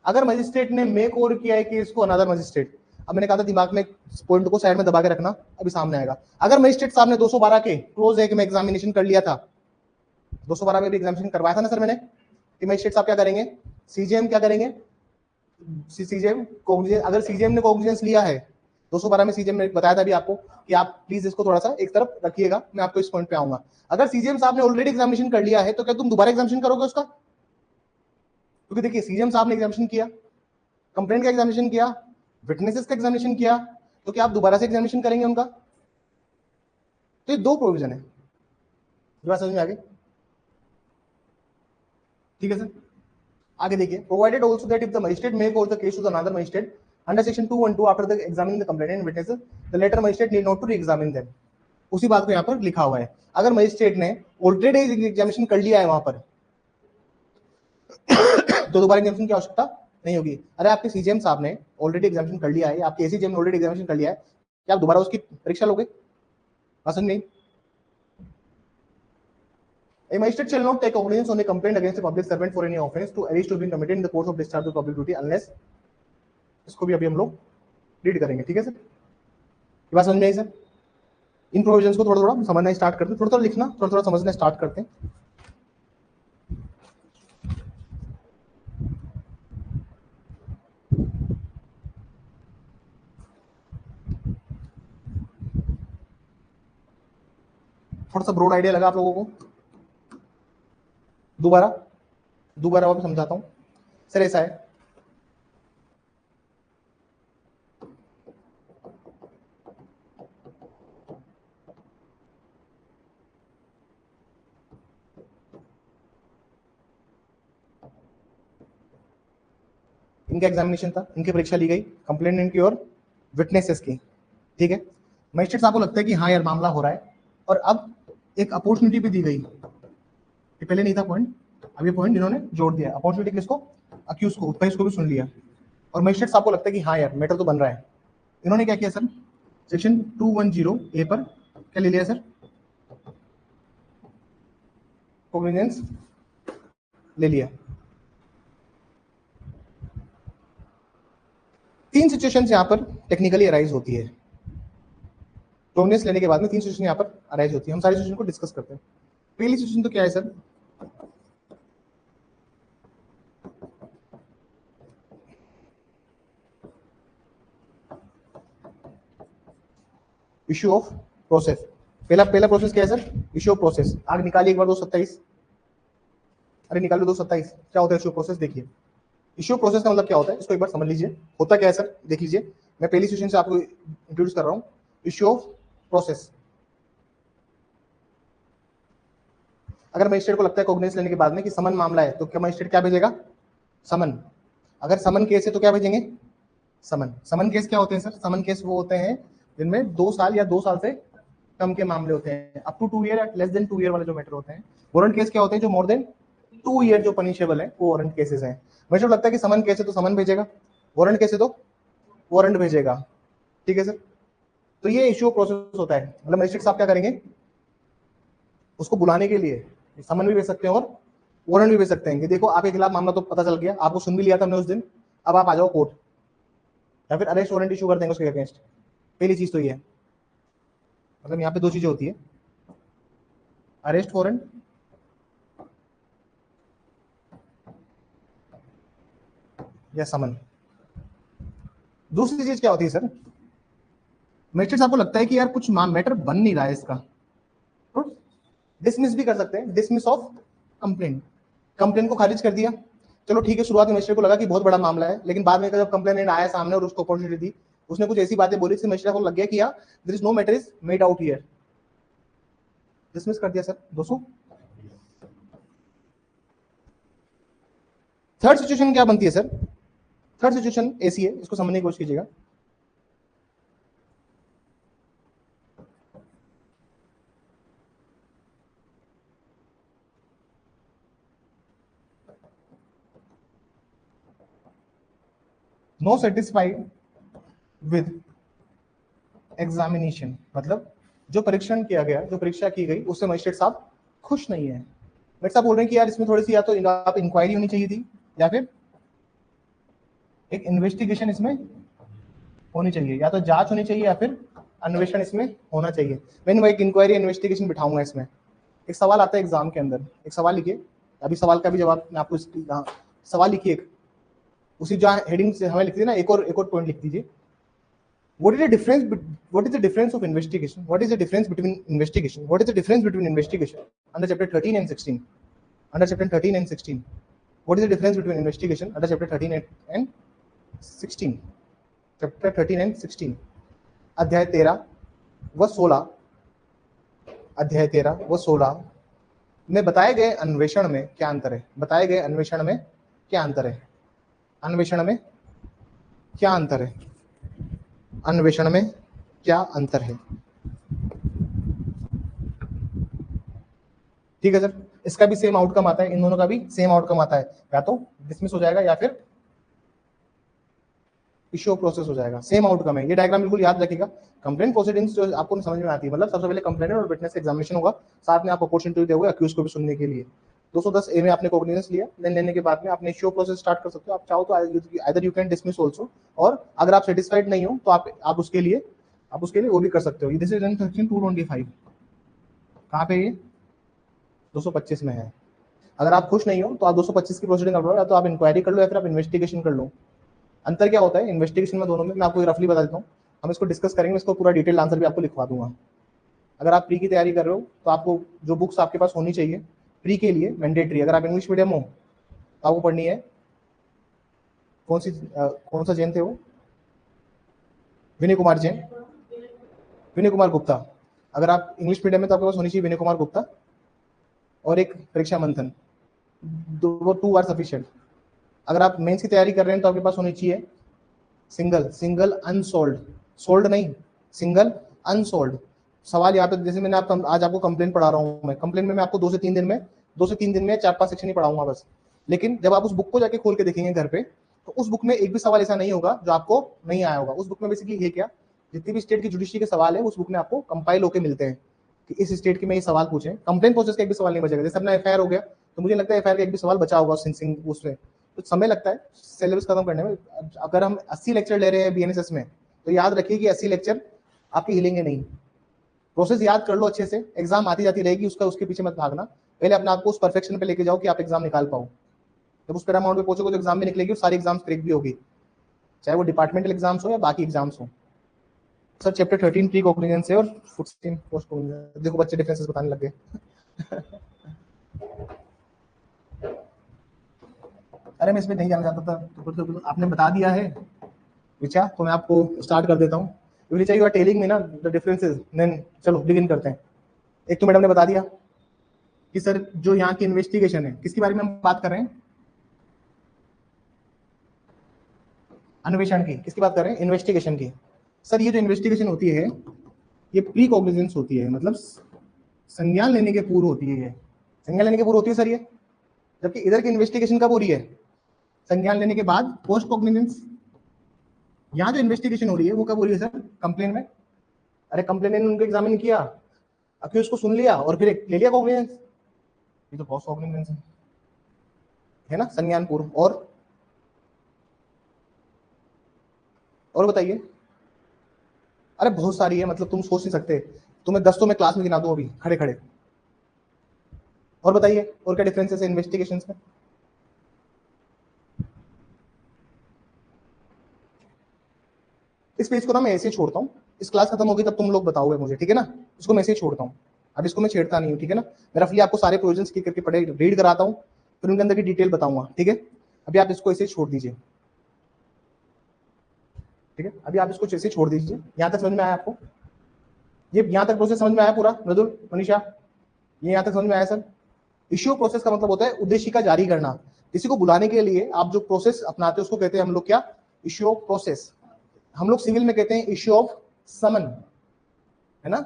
[SPEAKER 1] अगर मजिस्ट्रेट ने मेक ओवर किया है केस को अनदर मजिस्ट्रेट, अब मैंने कहा था दिमाग में पॉइंट को साइड में दबा के रखना, अभी सामने आएगा। अगर मजिस्ट्रेट साहब ने 212 के क्लोज एक में एग्जामिनेशन कर लिया था, 212 में भी एग्जामिनेशन करवाया था ना सर मैंने, कि मजिस्ट्रेट साहब क्या करेंगे, सीजीएम क्या करेंगे, सीजीएम कॉग्निजेंस, अगर सीजीएम ने कॉग्निजेंस लिया है 212 में, सीजीएम ने बताया था अभी आपको कि आप प्लीज इसको थोड़ा सा एक तरफ रखिएगा, मैं आपको इस पॉइंट पे आऊंगा। अगर सीजीएम साहब ने ऑलरेडी एग्जामिनेशन कर लिया है तो क्या तुम दोबारा एग्जामिनेशन करोगे उसका? क्योंकि देखिए सीजीएम साहब ने एग्जामिनेशन किया, कंप्लेंट का एग्जामिनेशन किया, विटनेसेस का एग्जामिनेशन किया, तो क्या आप दोबारा से एग्जामिनेशन करेंगे उनका? तो ये दो प्रोविजन है। बात समझ में आ गई? ठीक है सर, आगे देखिए, provided also that if the magistrate make over the case to the another magistrate under section 212 after the examining the complainant and witnesses the latter magistrate need not to re-examine them. उसी बात को यहाँ पर लिखा हुआ है। अगर magistrate ने ऑलरेडी एग्जामिनेशन कर लिया है वहां पर तो दोबारा एग्जामिनेशन की आवश्यकता नहीं होगी। अरे आपके सीजीएम साहब ने ऑलरेडी एग्जामिनेशन कर लिया है, आपके एसीजीएम ने ऑलरेडी एग्जामिनेशन कर लिया है, क्या आप दोबारा उसकी परीक्षा लोगे? पसंद नहीं। A magistrate shall not take cognizance on a complaint against a public servant for any offence to alleged to have been committed in the course of discharge of public duty unless, इसको भी अभी हम लोग read करेंगे, ठीक है sir? ये बात समझ में आई सर? इन प्रोविजंस को थोड़ा थोड़ा समझना स्टार्ट करते हैं, थोड़ा थोड़ा लिखना, थोड़ा थोड़ा समझना स्टार्ट करते हैं। थोड़ा सा ब्रॉड आइडिया लगा आप लोगों को? दोबारा वापस समझाता हूं सर। ऐसा है, इनका एग्जामिनेशन था, इनकी परीक्षा ली गई, कंप्लेनेंट की और विटनेसेस की, ठीक है? मजिस्ट्रेट साहब को लगता है कि हाँ यार मामला हो रहा है, और अब एक अपॉर्चुनिटी भी दी गई। ये पहले नहीं था पॉइंट, अब ये पॉइंट इन्होंने जोड़ दिया। अपॉर्चुनिटी किसको? अक्यूज को, उत्तर को भी सुन लिया, और मजिस्ट्रेट साहब को लगता है कि हाँ यार मैटर तो बन रहा है। इन्होंने क्या किया सर? सेक्शन 210A पर क्या ले लिया सर? कॉग्निजेंस ले लिया। तीन सिचुएशंस यहाँ पर टेक्निकली अराइज होती है। कॉग्निजेंस लेने के बाद में तीन सिचुएशन यहाँ पर अराइज होती है। हम सारी सिचुएशन को डिस्कस करते हैं। पहली सिचुएशन तो क्या है सर? Issue of process. पहला प्रोसेस क्या है सर? Issue of process. आग निकालिए एक बार 227। अरे निकालो 227। क्या होता है इश्यू ऑफ प्रोसेस? देखिए, इश्यू ऑफ प्रोसेस का मतलब क्या होता है, इसको एक बार समझ लीजिए। होता क्या है सर, देख लीजिए। मैं पहली सिचुएशन से आपको इंट्रोड्यूस कर रहा हूँ। इश्यू ऑफ प्रोसेस, अगर मजिस्ट्रेट को लगता है कॉग्निजेंस लेने के बाद में कि समन मामला है, तो क्या मजिस्ट्रेट क्या भेजेगा? समन। अगर समन केस है तो क्या भेजेंगे? समन। समन केस क्या होते हैं सर? समन केस वो होते हैं जिनमें 2 साल या 2 साल से कम के मामले होते हैं, अप टू 2 ईयर या लेस देन 2 ईयर वाले जो मैटर होते हैं। वारंट केस क्या होते हैं? जो मोर देन 2 ईयर जो पनिशेबल है, वो वारंट केसेस हैं। मुझे लगता है कि समन केस है तो समन भेजेगा, वारंट केस है तो वारंट भेजेगा, ठीक है सर? तो ये इश्यू ऑफ प्रोसेस होता है। मतलब मजिस्ट्रेट साहब क्या करेंगे? उसको बुलाने के लिए समन भी भेज सकते हैं और वारंट भी भेज सकते हैं कि देखो आपके खिलाफ मामला तो पता चल गया, आपको सुन भी लिया था हमने उस दिन, अब आप आ जाओ कोर्ट, या फिर अरेस्ट वारंट इशू कर देंगे उसके अगेंस्ट। पहली चीज तो ये है, मतलब यहाँ पे 2 चीजें होती है, अरेस्ट वारंट या समन। दूसरी चीज क्या होती है सर? मजिस्ट्रेट साहब को लगता है कि यार कुछ मैटर बन नहीं रहा है इसका, तो डिसमिस भी कर सकते हैं। डिसमिस ऑफ कंप्लेंट, कंप्लेंट को खारिज कर दिया। चलो ठीक है, शुरुआत में मजिस्ट्रेट को लगा कि बहुत बड़ा मामला है, लेकिन बाद में जब कंप्लेनेंट आया सामने और उसको अपॉर्चुनिटी दी, उसने कुछ ऐसी बातें बोली, मजिस्ट्रेट को लग गया कि यार there is no matter is made out here, dismiss कर दिया सर 200। थर्ड सिचुएशन क्या बनती है सर? थर्ड सिचुएशन ऐसी है, इसको समझने की कोशिश कीजिएगा। नो सेटिस्फाइड विद एग्जामिनेशन, मतलब जो परीक्षण किया गया, जो परीक्षा की गई, उससे मजिस्ट्रेट साहब खुश नहीं है। मजिस्ट्रेट साहब बोल रहे हैं कि यार इसमें थोड़ी सी या तो आप इंक्वायरी होनी चाहिए थी, या फिर एक इन्वेस्टिगेशन इसमें होनी चाहिए, या तो जांच होनी चाहिए या फिर अन्वेषण इसमें होना चाहिए। मैं एक इंक्वायरी इन्वेस्टिगेशन बिठाऊंगा इसमें। एक सवाल आता है एग्जाम के अंदर, एक सवाल लिखिए, अभी सवाल का भी जवाब मैं आपको सवाल लिखिए, उसी जहाँ हेडिंग से हमें लिख दीजिए ना, एक और पॉइंट लिख दीजिए। What is the difference? What is the difference of investigation? What is the difference between investigation? What is the difference between investigation under chapter 13 and 16? Under chapter 13 and 16, what is the difference between investigation under chapter 13 and 16? Chapter 13 and 16, अध्याय 13 व 16, अध्याय 13 व 16 में बताए गए अन्वेषण में क्या अंतर है? बताए गए अन्वेषण में क्या अंतर है? अन्वेषण में क्या अंतर है? अन्वेषण में क्या अंतर है? ठीक है सर, इसका भी सेम आउटकम आता है, इन दोनों का भी सेम आउटकम आता है, या तो डिसमिस हो जाएगा या फिर इश्यू प्रोसेस हो जाएगा, सेम आउटकम है। ये डायग्राम बिल्कुल याद रखिएगा। कंप्लेंट प्रोसीडिंग्स जो आपको समझ में आती है, मतलब सबसे पहले कंप्लेनेंट और विटनेस एग्जामिनेशन होगा, साथ में आप अपॉर्चुनिटी दोगे अक्यूज को भी सुनने के लिए। 210 ए में आपने कॉग्निजेंस लिया, देन लेने के बाद में आपने इश्यू प्रोसेस स्टार्ट कर सकते हो। आप चाहो तो either you can dismiss also, और अगर आप सेटिस्फाइड नहीं हो तो आप उसके लिए वो भी कर सकते हो। दिस इज सेक्शन 225, कहाँ पे ये 225 में है। अगर आप खुश नहीं हो तो आप 225 की प्रोसीडिंग कर लो, या तो आप इंक्वायरी कर लो या फिर आप इन्वेस्टिगेशन कर लो। अंतर क्या होता है इन्वेस्टिगेशन में दोनों में, मैं आपको रफली बता देता हूँ, हम इसको डिस्कस करेंगे, इसको पूरा डिटेल आंसर भी आपको लिखवा दूंगा। अगर आप प्री की तैयारी कर रहे हो तो आपको जो बुक्स आपके पास होनी चाहिए प्री के लिए मैंडेटरी, अगर आप इंग्लिश मीडियम हो तो आपको पढ़नी है कौन सा जैन थे वो, विनय कुमार जैन, विनय कुमार गुप्ता। अगर आप इंग्लिश मीडियम में तो आपके पास होनी चाहिए विनय कुमार गुप्ता और एक परीक्षा मंथन, वो 2 आर सफिशिएंट। अगर आप मेंस की तैयारी कर रहे हैं तो आपके पास होनी चाहिए सिंगल अनसोल्ड, सोल्ड नहीं, सिंगल अनसोल्ड। सवाल यहाँ पे जैसे मैंने आज आपको कंप्लेन पढ़ा रहा हूँ, मैं कंप्लेन में मैं आपको 2 से 3 दिन में 4-5 सेक्शन ही पढ़ाऊंगा बस। लेकिन जब आप उस बुक को जाके खोल के देखेंगे घर पे, तो उस बुक में एक भी सवाल ऐसा नहीं होगा जो आपको नहीं आया होगा। उस बुक में बेसिकली ये क्या, जितनी भी स्टेट की जुडिशरी के सवाल है उस बुक में आपको कंपाइल होकर मिलते हैं कि इस स्टेट के में ये सवाल पूछे। कंप्लेन प्रोसेस का एक भी सवाल नहीं बचेगा। जैसे अपना एफआईआर हो गया तो मुझे लगता है एफआईआर का एक भी सवाल बचा होगा उसमें, तो समय लगता है सिलेबस खत्म करने में। अगर हम 80 लेक्चर ले रहे हैं बीएनएसएस में, तो याद रखिए कि 80 लेक्चर आपके हिलेंगे नहीं। प्रोसेस याद कर लो अच्छे से, एग्जाम आती जाती रहेगी, उसके पीछे मत भागना। पहले अपने आपको उस परफेक्शन पे लेके जाओ कि आप एग्जाम निकाल पाओ। जब उस पैरामाउंट पे पहुंचोगे तो एग्जाम भी निकलेगी और सारी एग्जाम क्रैक भी होगी, चाहे वो डिपार्टमेंटल एग्जाम्स हो या बाकी एग्जाम्स हो। सर चैप्टर 13 प्री कॉग्निजेंस है और 14 पोस्ट कॉग्निजेंस। देखो बच्चे डिफरेंसेस बताने लग गए। अरे मैं इसमें नहीं जाना चाहता था, तो आपने बता दिया है विचा, तो मैं आपको स्टार्ट कर देता हूँ। विचा यू आर टेलिंग मी ना द डिफरेंसेस, देन चलो बिगिन करते हैं। एक तो मैडम ने बता दिया कि सर जो यहाँ की इन्वेस्टिगेशन है, किसके बारे में हम बात कर रहे हैं, अन्वेषण की। किसकी बात कर रहे हैं, इन्वेस्टिगेशन की। सर ये जो इन्वेस्टिगेशन होती है ये प्री कॉग्निजेंस होती है, मतलब संज्ञान लेने के पूर्व होती है। ये संज्ञान लेने के पूर्व होती है सर ये, जबकि इधर की इन्वेस्टिगेशन कब हो रही है, संज्ञान लेने के बाद, पोस्ट कॉग्निजेंस। यहाँ जो इन्वेस्टिगेशन हो रही है वो कब हो रही है सर, कंप्लेन में। अरे कंप्लेन ने उनको एग्जामिन किया, अक्यूज को सुन लिया और फिर ले लिया कॉग्निजेंस, ये तो पोस्ट कॉग्निजेंस है ना, संज्ञान पूर्व। और बताइए। अरे बहुत सारी है, मतलब तुम सोच नहीं सकते, तुम्हें 10 तो मैं क्लास में गिना दूं अभी खड़े खड़े। और बताइए और क्या डिफरेंसेस है इन्वेस्टिगेशन में। इस पेज को ना मैं ऐसे ही छोड़ता हूँ, इस क्लास खत्म होगी तब तुम लोग बताओगे मुझे, ठीक है ना। इसको मैं ऐसे ही छोड़ता हूँ, अब इसको मैं छेड़ता नहीं हूँ, ठीक है ना। मैं रफली आपको सारे प्रोविजंस की करके पढ़े रीड कराता हूँ, फिर उनके अंदर की डिटेल बताऊंगा, ठीक है। अभी आप इसको ऐसे ही छोड़ दीजिए, ठीक है। अभी आप इसको ऐसे ही छोड़ दीजिए। यहाँ तक समझ में आया आपको, ये यहाँ तक प्रोसेस समझ में आया पूरा, मृदुल मनीषा, ये यहाँ तक समझ में आया सर। इश्यू प्रोसेस का मतलब होता है उद्देश्य का जारी करना। किसी को बुलाने के लिए आप जो प्रोसेस अपनाते हैं उसको कहते हैं हम लोग क्या, इश्यू ऑफ प्रोसेस। हम लोग सिविल में कहते हैं इश्यू ऑफ समन, है ना।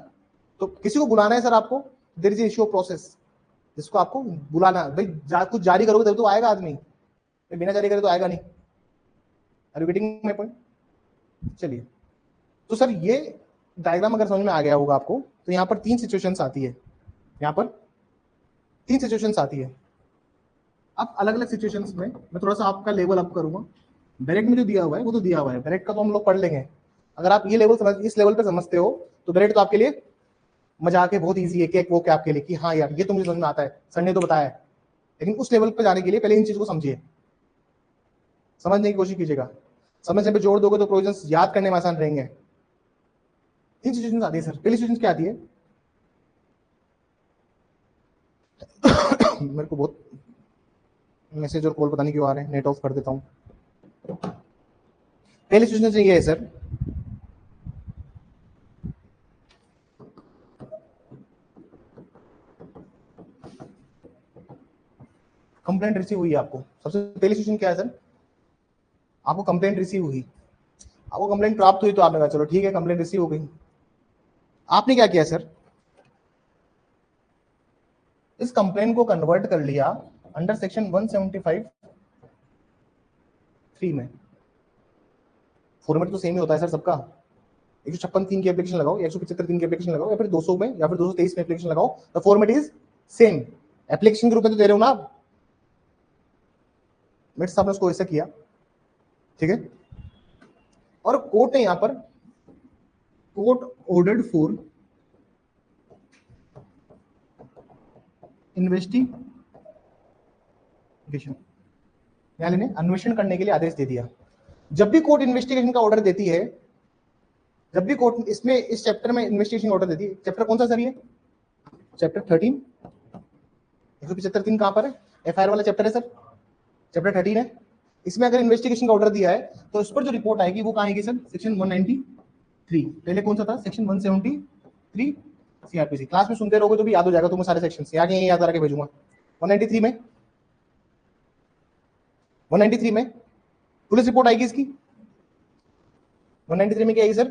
[SPEAKER 1] तो किसी को बुलाना है सर आपको, there is issue of process, जिसको आपको बुलाना भाई, कुछ जारी करोगे तभी तो आएगा आदमी, बिना जारी करे तो आएगा नहीं। Are you getting my point. चलिए, तो सर ये डायग्राम अगर समझ में आ गया होगा आपको, तो यहाँ पर 3 सिचुएशंस आती है, यहाँ पर 3 सिचुएशंस आती है। अब अलग अलग सिचुएशंस में मैं थोड़ा सा आपका लेवल अप करूंगा। डायरेक्ट में जो दिया हुआ है वो तो दिया हुआ है, डायरेक्ट का तो हम लोग पढ़ लेंगे। अगर आप ये लेवल इस लेवल पे समझते हो तो डायरेक्ट तो आपके लिए मजाक है, बहुत ईजी है, कि वो क्या आपके लिए कि हाँ यार ये तो मुझे समझ में आता है, सर ने तो बताया है। लेकिन उस लेवल पे जाने के लिए पहले इन चीज को समझिए, समझने की कोशिश कीजिएगा। समझने पे जोड़ दोगे तो प्रोविजंस याद करने में आसान रहेंगे। 3 सिचुएशंस आती है सर। पहली सिचुएशन क्या आती है मेरे को बहुत मैसेज और कॉल पता नहीं क्यों आ रहे हैं, नेट ऑफ कर देता हूँ। पहली सिचुएशन ये है सर, कंप्लेंट रिसीव हुई आपको। सबसे पहली सिचुएशन क्या है सर, आपको कंप्लेंट रिसीव हुई, आपको कंप्लेंट प्राप्त हुई तो आपने कहा चलो ठीक है कंप्लेंट रिसीव हो गई। आपने क्या किया सर, इस कंप्लेंट को कन्वर्ट कर लिया अंडर सेक्शन 175(3) में। फॉर्मेट तो सेम ही होता है सर सबका। 156(3) की एप्लीकेशन लगाओ, 175(3) की एप्लीकेशन लगाओ, या फिर 200 में या फिर 223 में एप्लीकेशन लगाओ, the format is same. Application के रूप में तो दे रहे हो ना आप। मेट साहब ने उसको ऐसा किया, ठीक है। और कोर्ट ने यहां पर कोर्ट ऑर्डर्ड फॉर इन्वेस्टिगेशन, न्यायालय ने अन्वेषण करने के लिए आदेश दे दिया। जब भी कोर्ट इन्वेस्टिगेशन का ऑर्डर देती है, जब भी कोर्ट इसमें इस चैप्टर में इन्वेस्टिगेशन ऑर्डर देती है, चैप्टर कौन सा सर ये? चैप्टर 13। 175(3) कहां पर है? एफआईआर वाला चैप्टर है सर, चैप्टर 13 है। इसमें अगर इन्वेस्टिगेशन का ऑर्डर दिया है तो इस पर जो रिपोर्ट आएगी वो कहां आएगी सर? सेक्शन 193। पहले कौन सा था? Section 173 CrPC. क्लास में सुनते रहोगे तो भी याद हो जाएगा तुम्हें सारे सेक्शन, याद नहीं याद करके भेजूंगा। 193 में 193 में पुलिस रिपोर्ट आएगी इसकी। 193 में क्या आएगी सर?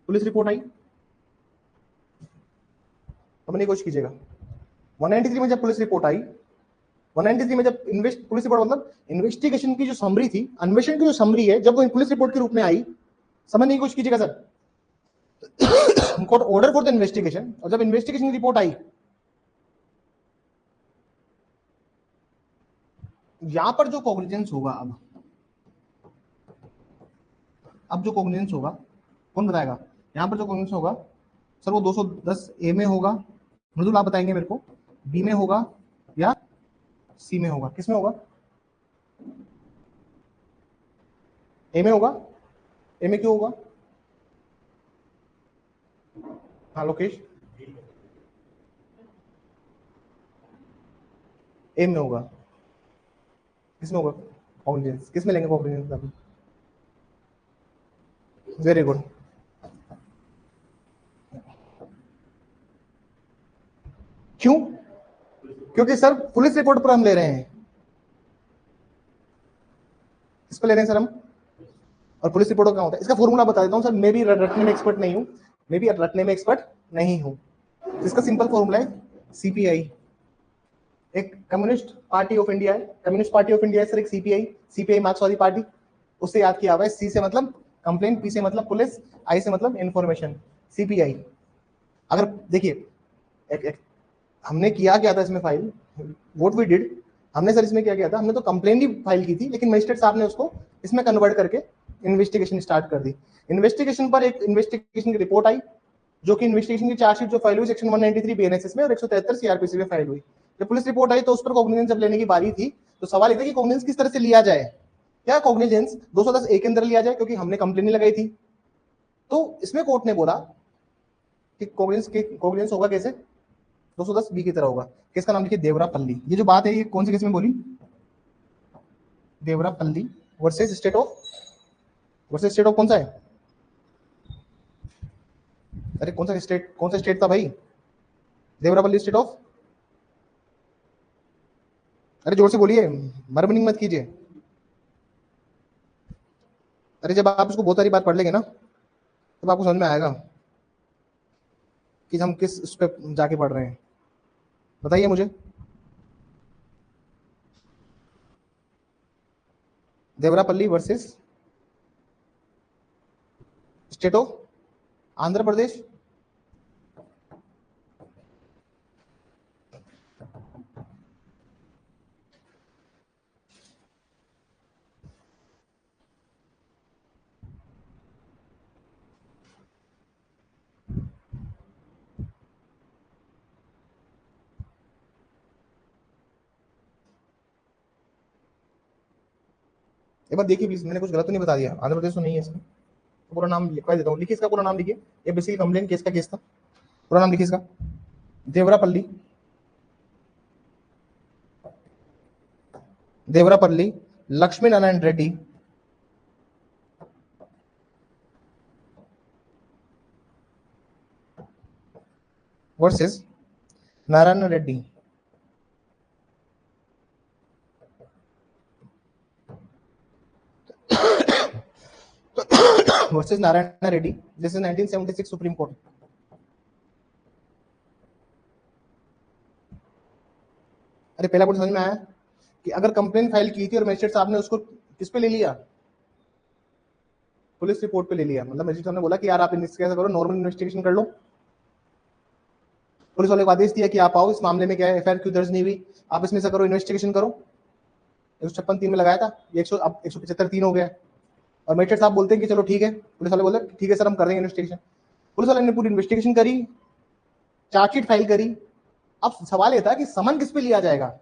[SPEAKER 1] पुलिस रिपोर्ट आई। समझने की कोशिश कीजिएगा। 193 में जब पुलिस रिपोर्ट आई, 193 में जब पुलिस रिपोर्ट मतलब इन्वेस्टिगेशन की जो समरी थी, अन्वेषण की जो समरी है, जब वो पुलिस रिपोर्ट के रूप में आई, समझने की कोशिश कीजिएगा sir. Court order for the investigation, और जब इन्वेस्टिगेशन की रिपोर्ट आई, यहां पर जो कॉग्निजेंस होगा, अब जो कॉग्निजेंस होगा कौन बताएगा? यहां पर जो कॉग्निजेंस होगा सर वो 210 ए में होगा, मृदुल आप बताएंगे मेरे को, बी में होगा या सी में होगा? किस में होगा? ए में होगा। ए में क्यों होगा? हाँ लोकेश, ए में होगा। किस में होगा कॉग्निजेंस? किस में लेंगे कॉग्निजेंस अभी? Very good. क्यों? क्योंकि सर पुलिस रिपोर्ट पर हम ले रहे हैं। किस पर ले रहे हैं सर हम? और पुलिस रिपोर्ट क्या होता है? इसका फॉर्मूला बता देता हूं सर, मैं भी रटने में एक्सपर्ट नहीं हूं, मैं भी रटने में एक्सपर्ट नहीं हूं। इसका सिंपल फॉर्मूला है सीपीआई। एक कम्युनिस्ट पार्टी ऑफ इंडिया है, कम्युनिस्ट पार्टी ऑफ इंडिया है सर एक सीपीआई, सीपीआई मार्क्सवादी पार्टी, उससे याद किया हुआ है। सी से मतलब कंप्लेन, पी से मतलब पुलिस, आई से मतलब इंफॉर्मेशन, सीपीआई। अगर देखिए हमने किया क्या था इसमें फाइल, व्हाट वी डिड, हमने सर इसमें क्या किया था, हमने तो कंप्लेन ही फाइल की थी, लेकिन मजिस्ट्रेट साहब ने उसको इसमें कन्वर्ट करके इन्वेस्टिगेशन स्टार्ट कर दी। इन्वेस्टिगेशन पर एक इन्वेस्टिगेशन की रिपोर्ट आई, जो कि इन्वेस्टिगेशन की चार्जशीट जो फाइल हुई सेक्शन 193 बीएनएसएस में और 173 सीआरपीसी में फाइल हुई। जब पुलिस रिपोर्ट आई तो उस पर कॉग्निजेंस जब लेने की बारी थी, तो सवाल ये था कि कॉग्निजेंस किस तरह से लिया जाए। क्या कॉग्निजेंस 210 ए के अंदर लिया जाए, क्योंकि हमने कंप्लेन ही लगाई थी। तो इसमें कोर्ट ने बोला कि कॉग्निजेंस होगा कैसे? 210 बी की तरह होगा। किसका नाम लिखिए? देवरापल्ली। ये जो बात है ये कौन सी केस में बोली? Devarapalli versus state of, versus state of कौन सा है? अरे कौन सा स्टेट था भाई? देवरापल्ली स्टेट ऑफ, अरे जोर से बोलिए, बर्बनिंग मत कीजिए। अरे जब आप इसको बहुत सारी बार पढ़ लेंगे ना तब आपको समझ में आएगा कि हम किस उस पर जाके पढ़ रहे हैं। बताइए मुझे। Devarapalli versus state of Andhra Pradesh. एक बार देखिए प्लीज, मैंने कुछ गलत तो नहीं बता दिया? आंध्र प्रदेश तो नहीं है इसमें। तो पूरा नाम लिखवा देता हूँ, लिखिए इसका पूरा नाम लिखिए। ये बेसिकली कंप्लेन केस का केस था, पूरा नाम लिखिए इसका। Devarapalli, Devarapalli Lakshmi Narayan Reddy versus Narayan Reddy versus Narayan Reddy. This is 1976 supreme court. अरे पहला पॉइंट समझ में आया कि अगर कंप्लेन फाइल की थी और मजिस्ट्रेट साहब ने उसको किस पे ले लिया? पुलिस रिपोर्ट पे ले लिया, मतलब मजिस्ट्रेट साहब ने बोला कि यार आप कैसा करो, नॉर्मल इन्वेस्टिगेशन कर लो। पुलिस वाले को आदेश दिया कि आप आओ, इस मामले में क्या है, एफआईआर क्यों दर्ज नहीं हुई, आप इसमें से करो, इन्वेस्टिगेशन करो। 156(3) में लगाया था, ये 175(3) हो गया। और मजिस्ट्रेट साहब बोलते हैं कि चलो ठीक है, पुलिस वाले बोले ठीक है सर हम कर देंगे इन्वेस्टिगेशन। पुलिस वाले ने पूरी इन्वेस्टिगेशन करी, चार्जशीट फाइल करी। अब सवाल ये था कि समन किस पे लिया जाएगा,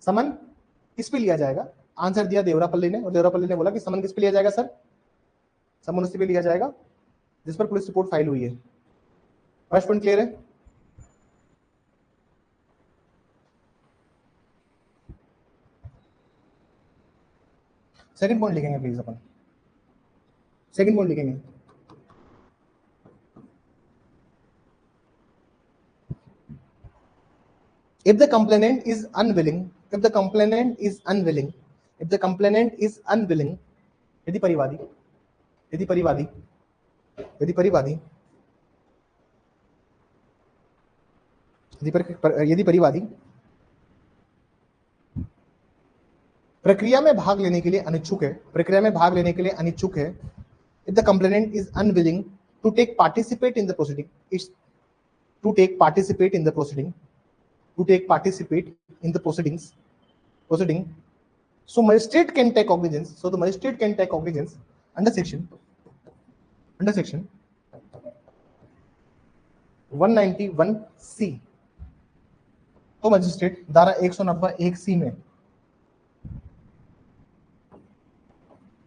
[SPEAKER 1] समन किस पे लिया जाएगा। आंसर दिया देवरापल्ली ने, और देवरापल्ली ने बोला कि समन किस पे लिया जाएगा सर, समन उसी पे लिया जाएगा जिस पर पुलिस रिपोर्ट फाइल हुई है। फर्स्ट पॉइंट क्लियर है। सेकंड पॉइंट लिखेंगे प्लीज, अपन सेकंड पॉइंट लिखेंगे। If the complainant is unwilling, if the complainant is unwilling, if the complainant is unwilling, यदि परिवादी, यदि परिवादी, यदि परिवादी, यदि परिवादी प्रक्रिया में भाग लेने के लिए अनिच्छुक है, प्रक्रिया में भाग लेने के लिए अनिच्छुक है, if the complainant is unwilling to take participate in the proceeding, it's to take participate in the proceeding, to take participate in the proceedings, proceeding, so magistrate can take cognizance, so the magistrate can take cognizance under section 191C, तो magistrate धारा 190(1)(c) में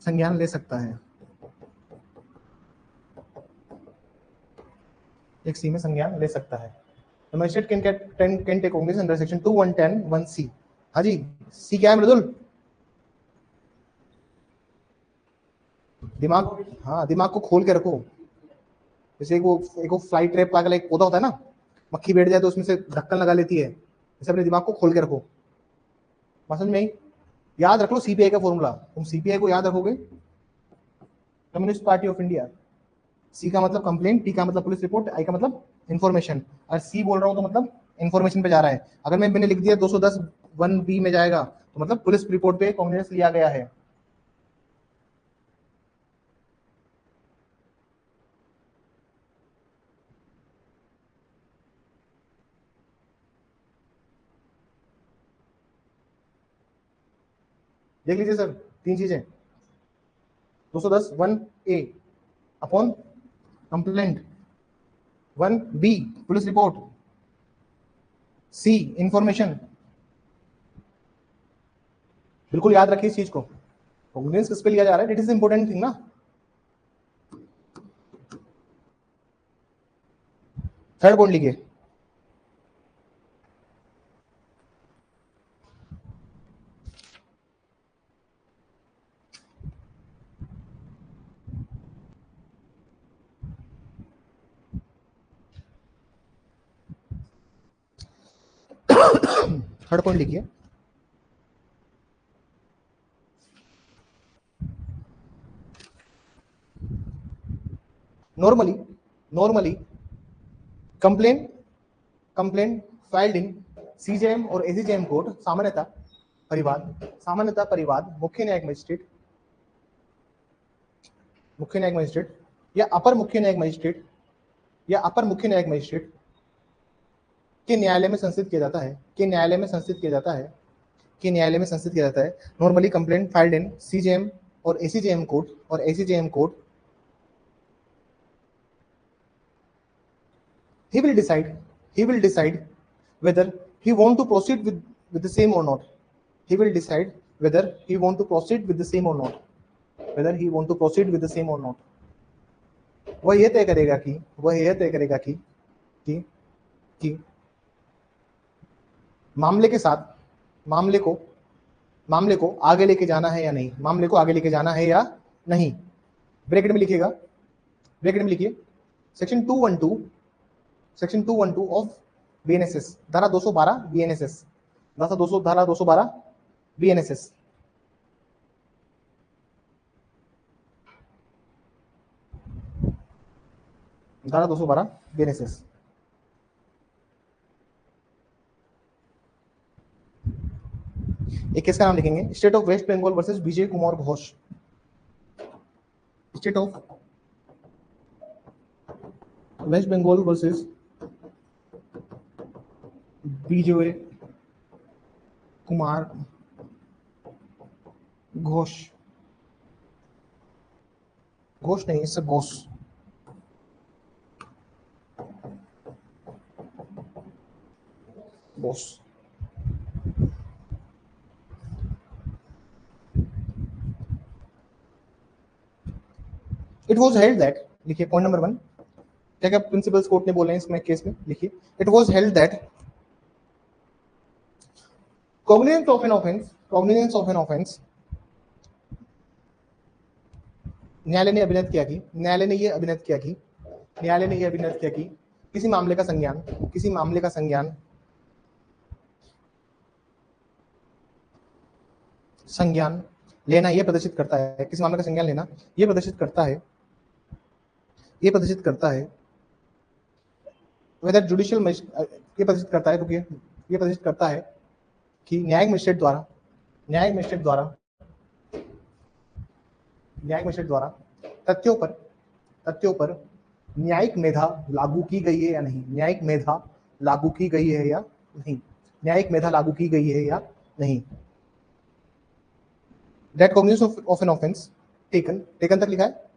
[SPEAKER 1] संज्ञान ले सकता है, 1C में संज्ञान ले सकता है। The magistrate can take cognizance under section 2110(1)(c। हाँ जी, C क्या है मृदुल? दिमाग, हाँ दिमाग को खोल के रखो। जैसे एक वो फ्लाई ट्रैप पागल एक पौधा होता है ना, मक्खी बैठ जाए तो उसमें से ढक्कन लगा लेती है, जैसे अपने दिमाग को खोल के रखो। समझ में? याद रख लो सीपीआई का फॉर्मूला, तुम सीपीआई को याद रखोगे, कम्युनिस्ट पार्टी ऑफ इंडिया। सी का मतलब कंप्लेंट, टी का मतलब पुलिस रिपोर्ट, आई का मतलब इंफॉर्मेशन। और सी बोल रहा हूं तो मतलब इंफॉर्मेशन पे जा रहा है। अगर मैंने लिख दिया 210(1)(b) में जाएगा तो मतलब पुलिस रिपोर्ट पे कॉग्निजेंस लिया गया है। देख लीजिए सर, तीन चीजें, 210(1)(a) upon complaint, 1(b) police report, C information. बिल्कुल याद रखिए इस चीज को, कॉग्निजेंस किस पे लिया जा रहा है, इट इज इंपॉर्टेंट थिंग ना। थर्ड पॉइंट लिखिए, थर्ड पॉइंट लिखिए, normally complaint filed in CJM और एसीजेएम कोर्ट, सामान्यतः परिवाद मुख्य न्यायिक मजिस्ट्रेट या अपर मुख्य न्यायिक मजिस्ट्रेट के न्यायालय में संस्थित किया जाता है, normally complaint filed in CJM और ACJM court, he will decide whether he want to proceed with the same or not, whether he want to proceed with the same or not, वह यह तय करेगा कि मामले को आगे लेके जाना है या नहीं, ब्रैकेट में लिखिए सेक्शन 212 ऑफ बीएनएसएस, धारा 212 बीएनएसएस, धारा 212 बीएनएसएस। धारा 212 बीएनएसएस। एक केस का नाम लिखेंगे, state of West Bengal versus Vijay Kumar Ghosh. State of West Bengal versus Vijay Kumar Ghosh, Ghosh नहीं, इससे Ghosh, Ghosh. It was held that, लिखिए पॉइंट नंबर 1, क्या क्या प्रिंसिपल्स कोर्ट ने बोले हैं इसमें केस में, लिखिए। It was held that cognizance of an offense, cognizance of an offense, न्यायालय ने अभिनय किया कि, न्यायालय ने ये अभिनय किया कि, न्यायालय ने ये अभिनय किया कि किसी मामले का संज्ञान, किसी मामले का संज्ञान, संज्ञान लेना ये प्रदर्शित करता है, किसी मामले का संज्ञान लेना ये प्रदर्शित करता है, ये प्रदर्शित करता है वेदर जुडिशियल, ये प्रदर्शित करता है, रुकिए, ये प्रदर्शित करता है कि न्यायिक मजिस्ट्रेट द्वारा, न्यायिक मजिस्ट्रेट द्वारा, न्यायिक मजिस्ट्रेट द्वारा तथ्यों पर, तथ्यों पर न्यायिक मेधा लागू की गई है या नहीं, न्यायिक मेधा लागू की गई है या नहीं, न्यायिक मेधा लागू की गई है या नहीं। That cognizance of an offense taken, taken तक लिखा है,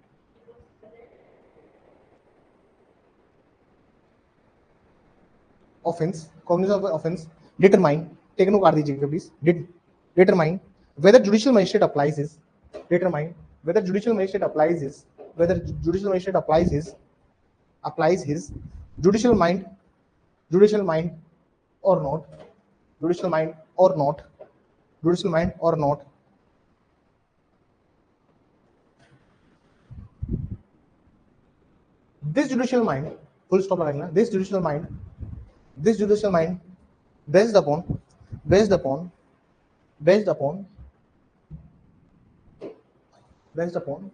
[SPEAKER 1] offense, cognizance of an offense determine, taken को काट दीजिएगा please, determine whether judicial magistrate applies is, determine whether judicial magistrate applies is, whether judicial magistrate applies his judicial mind, judicial mind or not, judicial mind or not, judicial mind or not, this judicial mind, full stop लगाएंगे, this judicial mind, this judicial mind based upon, based upon, based upon, based upon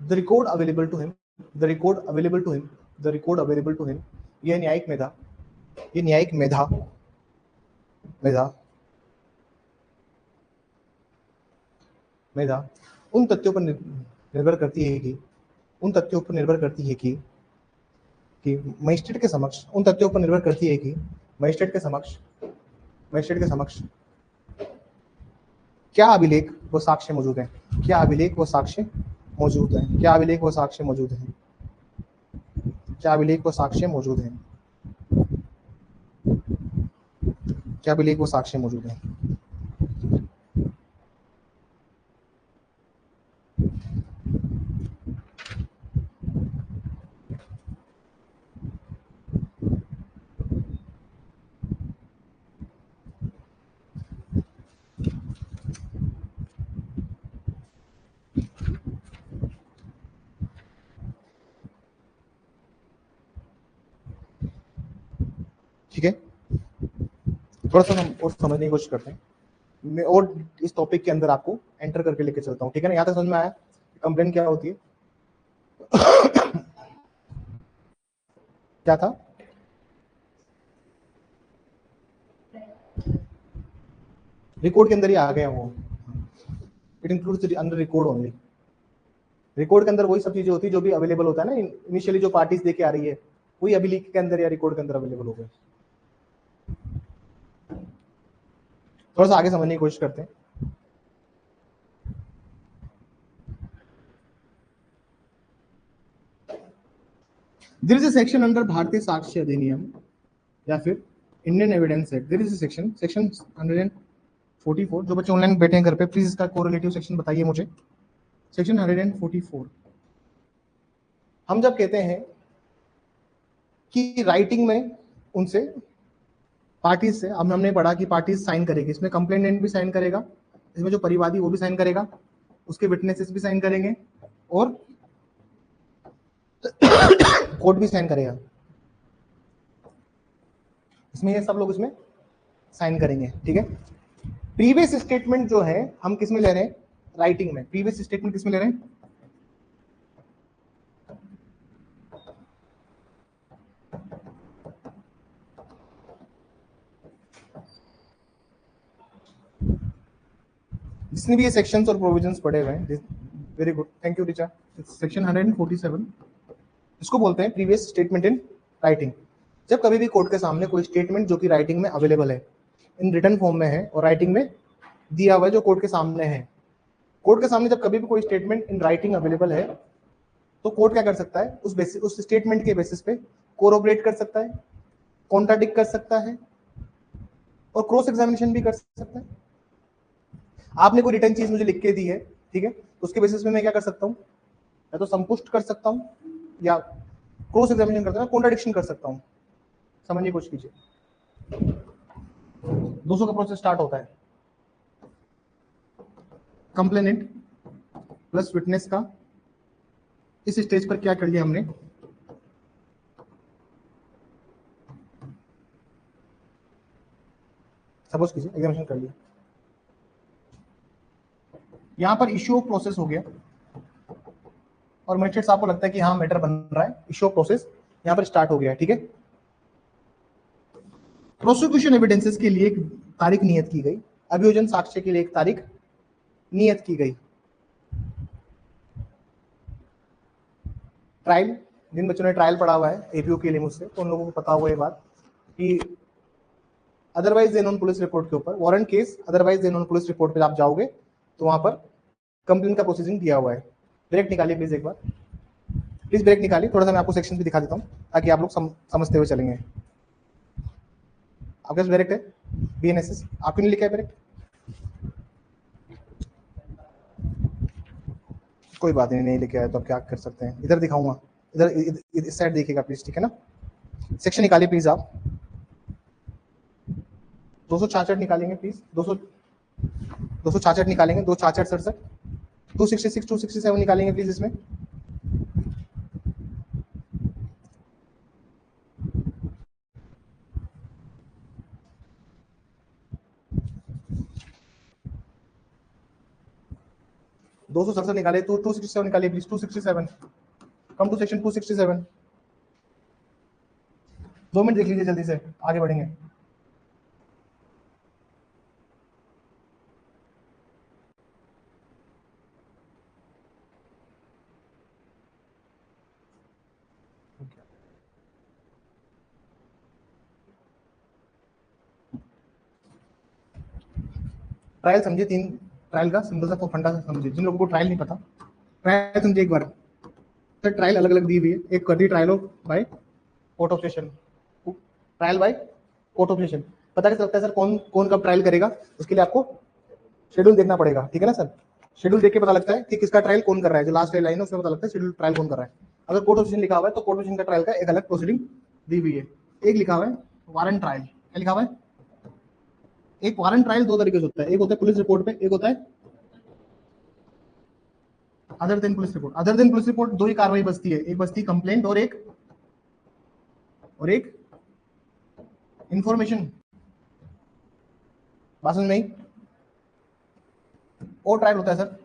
[SPEAKER 1] the record available to him, the record available to him, the record available to him, ये न्यायिक मेधा, ये न्यायिक मेधा, मेधा, मेधा उन तथ्यों पर निर्भर करती है कि, उन तथ्यों पर निर्भर करती है कि मजिस्ट्रेट के समक्ष, उन तथ्यों पर निर्भर करती है कि मजिस्ट्रेट के समक्ष, मजिस्ट्रेट के समक्ष क्या अभिलेख व साक्ष्य मौजूद है, क्या अभिलेख व साक्ष्य मौजूद है, क्या अभिलेख व साक्ष्य मौजूद है, क्या अभिलेख व साक्ष्य मौजूद है, क्या अभिलेख व साक्ष्य मौजूद है। ठीक है, थोड़ा सा हम और समझने की कोशिश करते हैं, मैं और इस टॉपिक के अंदर आपको एंटर करके लेके चलता हूँ, ठीक है ना। यहाँ तक समझ में आया कंप्लेंट क्या होती है, क्या था, रिकॉर्ड के अंदर ही आ गया वो, it includes under record only, record के अंदर वही सब चीजें होती है जो भी अवेलेबल होता है ना, इनिशियली जो पार्टीज देके आ रही है वही अभिलेख के अंदर या रिकॉर्ड के अंदर अवेलेबल हो गए। थोड़ा सा आगे समझने की कोशिश करते हैं। There is a section under Bharatiya Sakshya Adhiniyam या फिर Indian evidence act, there is a section, section 144, जो बच्चे ऑनलाइन बैठे हैं घर पे प्लीज इसका कोरिलेटिव सेक्शन बताइए मुझे। सेक्शन 144, हम जब कहते हैं कि राइटिंग में उनसे पार्टीज से, अब हमने पढ़ा कि पार्टीज साइन करेगी, इसमें कंप्लेनेंट भी साइन करेगा, इसमें जो परिवादी वो भी साइन करेगा, उसके विटनेसेस भी साइन करेंगे और कोर्ट भी साइन करेगा, इसमें ये सब लोग इसमें साइन करेंगे, ठीक है। प्रीवियस स्टेटमेंट जो है हम किस में ले रहे हैं, राइटिंग में, प्रीवियस स्टेटमेंट किस में ले रहे हैं, जिसने भी ये सेक्शंस और प्रोविजंस पढ़े हुए हैं, very good, thank you teacher. Section 147 इसको बोलते हैं प्रीवियस स्टेटमेंट इन राइटिंग। जब कभी भी कोर्ट के सामने कोई स्टेटमेंट जो कि राइटिंग में अवेलेबल है, इन रिटन फॉर्म में है और राइटिंग में दिया हुआ है, जो कोर्ट के सामने है, कोर्ट के सामने जब कभी भी कोई स्टेटमेंट इन राइटिंग अवेलेबल है, तो कोर्ट क्या कर सकता है, उस स्टेटमेंट के बेसिस पे कोरोबरेट कर सकता है, कॉन्ट्राडिक्ट कर सकता है और क्रॉस एग्जामिनेशन भी कर सकता है। आपने कोई रिटर्न चीज मुझे लिख के दी है, ठीक है, तो उसके बेसिस पे मैं क्या कर सकता हूँ, या तो संपुष्ट कर सकता हूँ या क्रॉस एग्जामिनेशन कर सकता हूँ, कॉन्ट्राडिक्शन कर सकता हूँ। समझिए, कुछ कीजिए। 200 का प्रोसेस स्टार्ट होता है। कंप्लेनेंट प्लस विटनेस का इस स्टेज पर क्या कर लिया हमने, सपोज कीजिए एग्जामिनेशन कर लिया, यहां पर इश्यू ऑफ प्रोसेस हो गया और मजिस्ट्रेट साहब को लगता है कि हाँ मैटर बन रहा है, इश्यू ऑफ प्रोसेस यहां पर स्टार्ट हो गया है, ठीक है। प्रोसिक्यूशन एविडेंसेस के लिए एक तारीख नियत की गई, अभियोजन साक्ष्य के लिए एक तारीख नियत की गई। ट्रायल, जिन बच्चों ने ट्रायल पढ़ा हुआ है एपीओ के लिए मुझसे, तो उन लोगों को पता होगा ये बात कि otherwise then on police report के ऊपर, warrant case otherwise then on police report पे आप जाओगे तो वहां पर कंप्लेन का प्रोसीजिंग दिया हुआ है। ब्रेक निकालिए प्लीज, एक बार प्लीज ब्रेक निकालिए, थोड़ा सा मैं आपको सेक्शन भी दिखा देता हूँ ताकि आप लोग समझते हुए चलेंगे। आपके पास डायरेक्ट है बीएनएसएस, आपको नहीं लिखा है डायरेक्ट, कोई बात नहीं लिखे आया तो आप क्या कर सकते हैं, इधर दिखाऊंगा, इधर इस साइड देखिएगा प्लीज, ठीक है ना। सेक्शन निकालिए प्लीज आप, 266 निकालेंगे प्लीज, 266 निकालेंगे, 266 266 267 निकालेंगे प्लीज इसमें। दो सौ सड़सठ निकाले तो 267 निकालिए please, 267, come to section 267। 2 minute देख लीजिए जल्दी से, आगे बढ़ेंगे। ट्रायल समझिए, 3 ट्रायल का सिंपल सा फंडा समझिए, जिन लोगों को ट्रायल नहीं पता, ट्रायल समझिए एक बार। सर ट्रायल अलग अलग दी हुई है, एक कर दी trial of by court of session, trial by court of session. पता कैसे लगता है सर कौन कौन कब ट्रायल करेगा, उसके लिए आपको शेड्यूल देखना पड़ेगा, ठीक है ना सर। शेड्यूल देख के पता लगता है कि किसका ट्रायल कौन कर रहा है, जो लास्ट लाइन है उसमें पता लगता है शेड्यूल ट्रायल कौन कर रहा है। अगर कोर्ट ऑफ सेशन लिखा हुआ है तो कोर्ट ऑफ सेशन का ट्रायल का एक अलग प्रोसीडिंग दी हुई है। एक लिखा हुआ है वारंट ट्रायल, क्या लिखा हुआ है, एक वारंट ट्रायल 2 तरीके से होता है, एक होता है पुलिस रिपोर्ट पे, एक होता है other than police report. Other than police report 2 ही कार्रवाई बचती है, एक बचती कंप्लेंट और एक इंफॉर्मेशन। बात समझ में आई। और ट्रायल होता है sir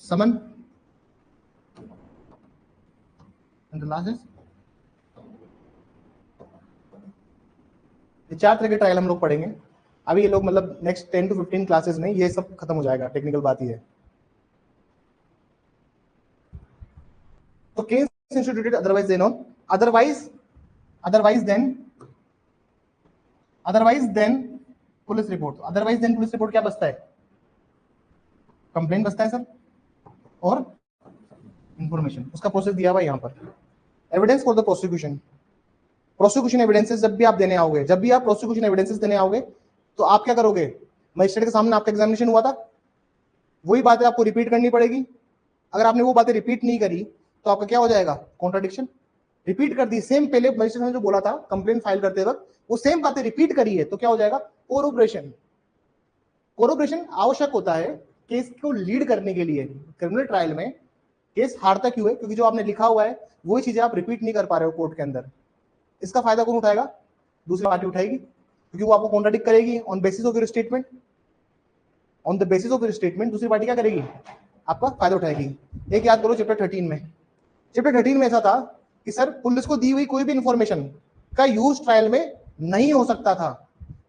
[SPEAKER 1] summon and the last is, ये 4 तरह के ट्रायल हम लोग पढ़ेंगे अभी, ये लोग मतलब नेक्स्ट 10 to 15 क्लासेस में ये सब खत्म हो जाएगा, टेक्निकल बात ही है। तो case instituted otherwise then on, otherwise then police report. Otherwise then police report क्या बचता है, कंप्लेंट बचता है सर और इंफॉर्मेशन, उसका प्रोसेस दिया हुआ है यहाँ पर। Evidence for the prosecution, prosecution evidences जब भी आप देने आओगे, जब भी आप प्रोसिक्यूशन एविडेंसेस देने आओगे तो आप क्या करोगे, मजिस्ट्रेट के सामने आपका एग्जामिनेशन हुआ था, वही बातें आपको रिपीट करनी पड़ेगी। अगर आपने वो बातें रिपीट नहीं करी तो आपका क्या हो जाएगा, कॉन्ट्राडिक्शन। रिपीट कर दी, सेम पहले मजिस्ट्रेट ने जो बोला था कंप्लेंट फाइल करते वक्त, वो सेम बातें रिपीट करी है, तो क्या हो जाएगा, कोरोबरेशन। कोरोबरेशन आवश्यक होता है केस को लीड करने के लिए। क्रिमिनल ट्रायल में केस हारता क्यों है, क्योंकि जो आपने लिखा हुआ है वही चीजें आप रिपीट नहीं कर पा रहे हो कोर्ट के अंदर। इसका फायदा कौन उठाएगा, दूसरी पार्टी उठाएगी, क्योंकि वो आपको कॉन्ट्राडिक्ट करेगी on basis of your statement. On the basis of your statement दूसरी पार्टी क्या करेगी, आपका फायदा उठाएगी। एक याद करो चैप्टर 13 में, चैप्टर 13 में ऐसा था कि सर पुलिस को दी हुई कोई भी इंफॉर्मेशन का यूज ट्रायल में नहीं हो सकता था,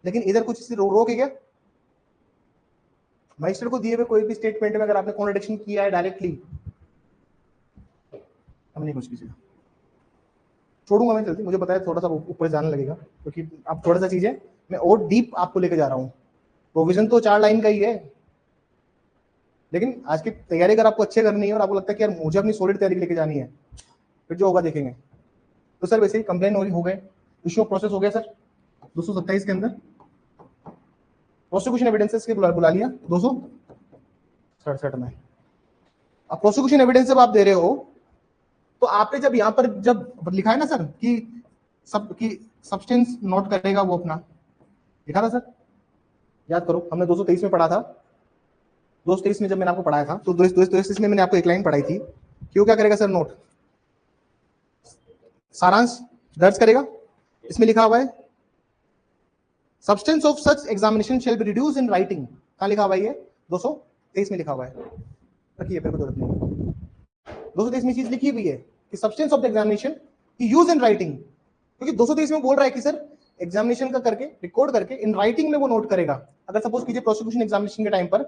[SPEAKER 1] लेकिन इधर कुछ रोक है क्या, मजिस्ट्रेट को दिए हुए कोई भी स्टेटमेंट में अगर आपने कॉन्ट्रडिक्शन किया है डायरेक्टली, हम नहीं कुछ कीजिएगा, छोड़ूंगा मैं जल्दी, मुझे पता है थोड़ा सा ऊपर जाने लगेगा, क्योंकि अब थोड़ा सा चीजें मैं और डीप आपको लेके जा रहा हूँ। प्रोविजन तो 4 लाइन का ही है, लेकिन आज की तैयारी अगर आपको अच्छे करनी है और आपको लगता है कि यार मुझे अपनी सॉलिड तैयारी लेके जानी है, फिर जो होगा देखेंगे। तो सर वैसे ही कंप्लेन हो गए, इश्यू ऑफ प्रोसेस हो गया सर 227 के अंदर, प्रोसिक्यूशन एविडेंसेस के बुला लिया 267 में। अब प्रोसिक्यूशन एविडेंस जब आप दे रहे हो तो आपने जब यहाँ पर जब लिखा है ना सर कि सब्सटेंस नोट करेगा वो अपना, लिखा था सर, याद करो हमने 223 में पढ़ा था, 223 में जब मैंने आपको पढ़ाया था तो 223 में मैंने आपको एक लाइन पढ़ाई थी कि वो क्या करेगा सर, नोट सारांश दर्ज करेगा। इसमें लिखा हुआ है substance of such examination shall be reduce in writing, कहां लिखा हुआ है ये, 223 में लिखा हुआ है, रखिए पेपर को रखिए, 223 में चीज लिखी हुई है कि सब्सटेंस ऑफ द एग्जामिनेशन की यूज इन राइटिंग, क्योंकि 223 में बोल रहा है कि सर एग्जामिनेशन का करके रिकॉर्ड करके इन राइटिंग में वो नोट करेगा। अगर सपोज कीजिए प्रोसिक्यूशन एग्जामिनेशन के टाइम पर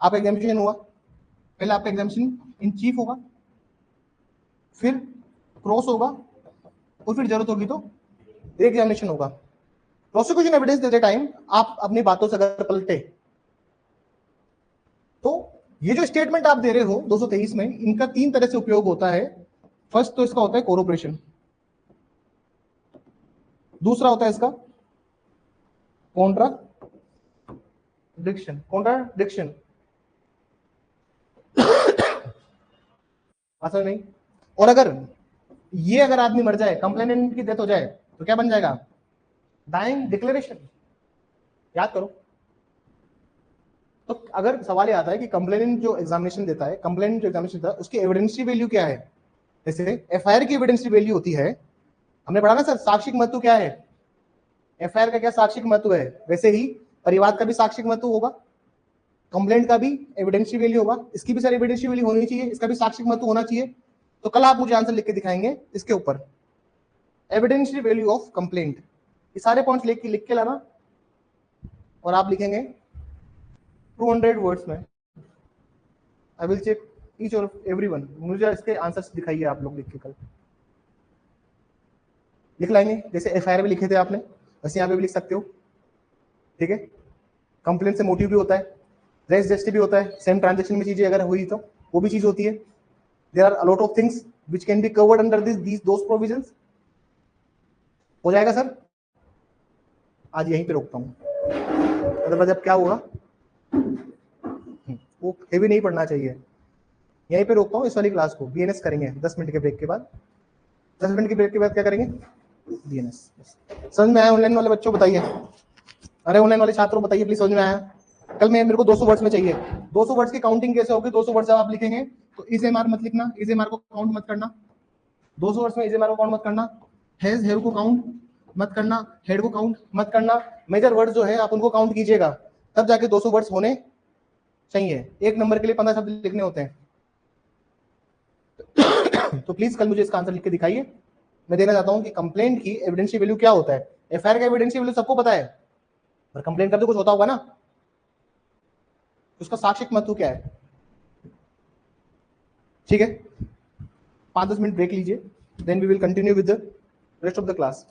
[SPEAKER 1] आपका एग्जामिनेशन हुआ, पहले आपका एग्जामिनेशन इन चीफ होगा, फिर क्रॉस होगा, और फिर जरूरत होगी तो एग्जामिनेशन होगा। प्रोसिक्यूशन एविडेंस देते टाइम आप अपनी बातों से अगर पलटे तो ये जो स्टेटमेंट आप दे रहे हो 223 में, इनका 3 तरह से उपयोग होता है। फर्स्ट तो इसका होता है कोरोपरेशन, दूसरा होता है इसका कॉन्ट्राडिक्शन असल नहीं, और अगर आदमी मर जाए, कंप्लेनेंट की डेथ हो जाए तो क्या बन जाएगा, डाइंग डिक्लेरेशन। याद करो, तो अगर सवाल ये आता है कि कंप्लेनेंट जो एग्जामिनेशन देता है, उसकी एविडेंशियल वैल्यू क्या है, जैसे एफआईआर की एविडेंशियल वैल्यू होती है, हमने पढ़ा ना सर साक्षिक महत्व क्या है, एफआईआर का क्या साक्षिक महत्व है, वैसे ही परिवाद का भी साक्षिक महत्व होगा, कंप्लेंट का भी एविडेंशियल वैल्यू होगा, इसकी भी सर एविडेंशियल वैल्यू होनी चाहिए, इसका भी साक्षिक महत्व होना चाहिए। तो कल आप मुझे आंसर लिख के दिखाएंगे इसके ऊपर, एविडेंशियल वैल्यू ऑफ कंप्लेंट, ये सारे पॉइंट्स लिख के लाना, और आप लिखेंगे 200 वर्ड्स में, आई विल चेक ईच और एवरीवन, मुझे इसके आंसर्स दिखाइए आप लोग लिख के कल, लिख लाएंगे जैसे एफआईआर में लिखे थे आपने, वैसे यहाँ पे भी लिख सकते हो, ठीक है। कंप्लेंट से मोटिव भी होता है, रेस जस्टिस भी होता है, सेम ट्रांजेक्शन में चीजें अगर हुई तो वो भी चीज होती है। There are a lot of things which can be covered under this those provisions. हो जाएगा सर, आज यहीं पे रोकता हूँ, अदरवाइज अब क्या होगा, वो हेवी नहीं पढ़ना चाहिए, यहीं पे रोकता हूँ इस वाली क्लास को, बीएनएस करेंगे 10 मिनट के ब्रेक के बाद, 10 मिनट के ब्रेक के बाद क्या करेंगे, बीएनएस। समझ में आया ऑनलाइन वाले बच्चों, बताइए, अरे ऑनलाइन वाले छात्रों बताइए प्लीज, समझ में आया। कल मेरे को 200 वर्ड्स में चाहिए, 200 वर्ड्स की काउंटिंग कैसे होगी, 200 वर्ड्स जब आप लिखेंगे तो इजेमार मत लिखना, इजेमार को काउंट मत करना, 200 वर्ड्स में इजेमार को काउंट मत करना, हेज को काउंट मत करना, हेड को काउंट मत करना, मेजर वर्ड्स जो है आप उनको काउंट कीजिएगा, तब जाके 200 वर्ड्स होने चाहिए, एक नंबर के लिए 15 शब्द लिखने होते हैं। तो प्लीज कल मुझे इसका आंसर लिख के दिखाइए। मैं देना चाहता हूं कि कंप्लेंट की एविडेंशियल वैल्यू क्या होता है, एफआईआर का एविडेंशियल वैल्यू सबको पता है, पर कंप्लेंट का भी कुछ होता होगा ना, उसका साक्षिक महत्व क्या है, ठीक है। 5-10 मिनट ब्रेक लीजिए, then we will continue with the rest of the class.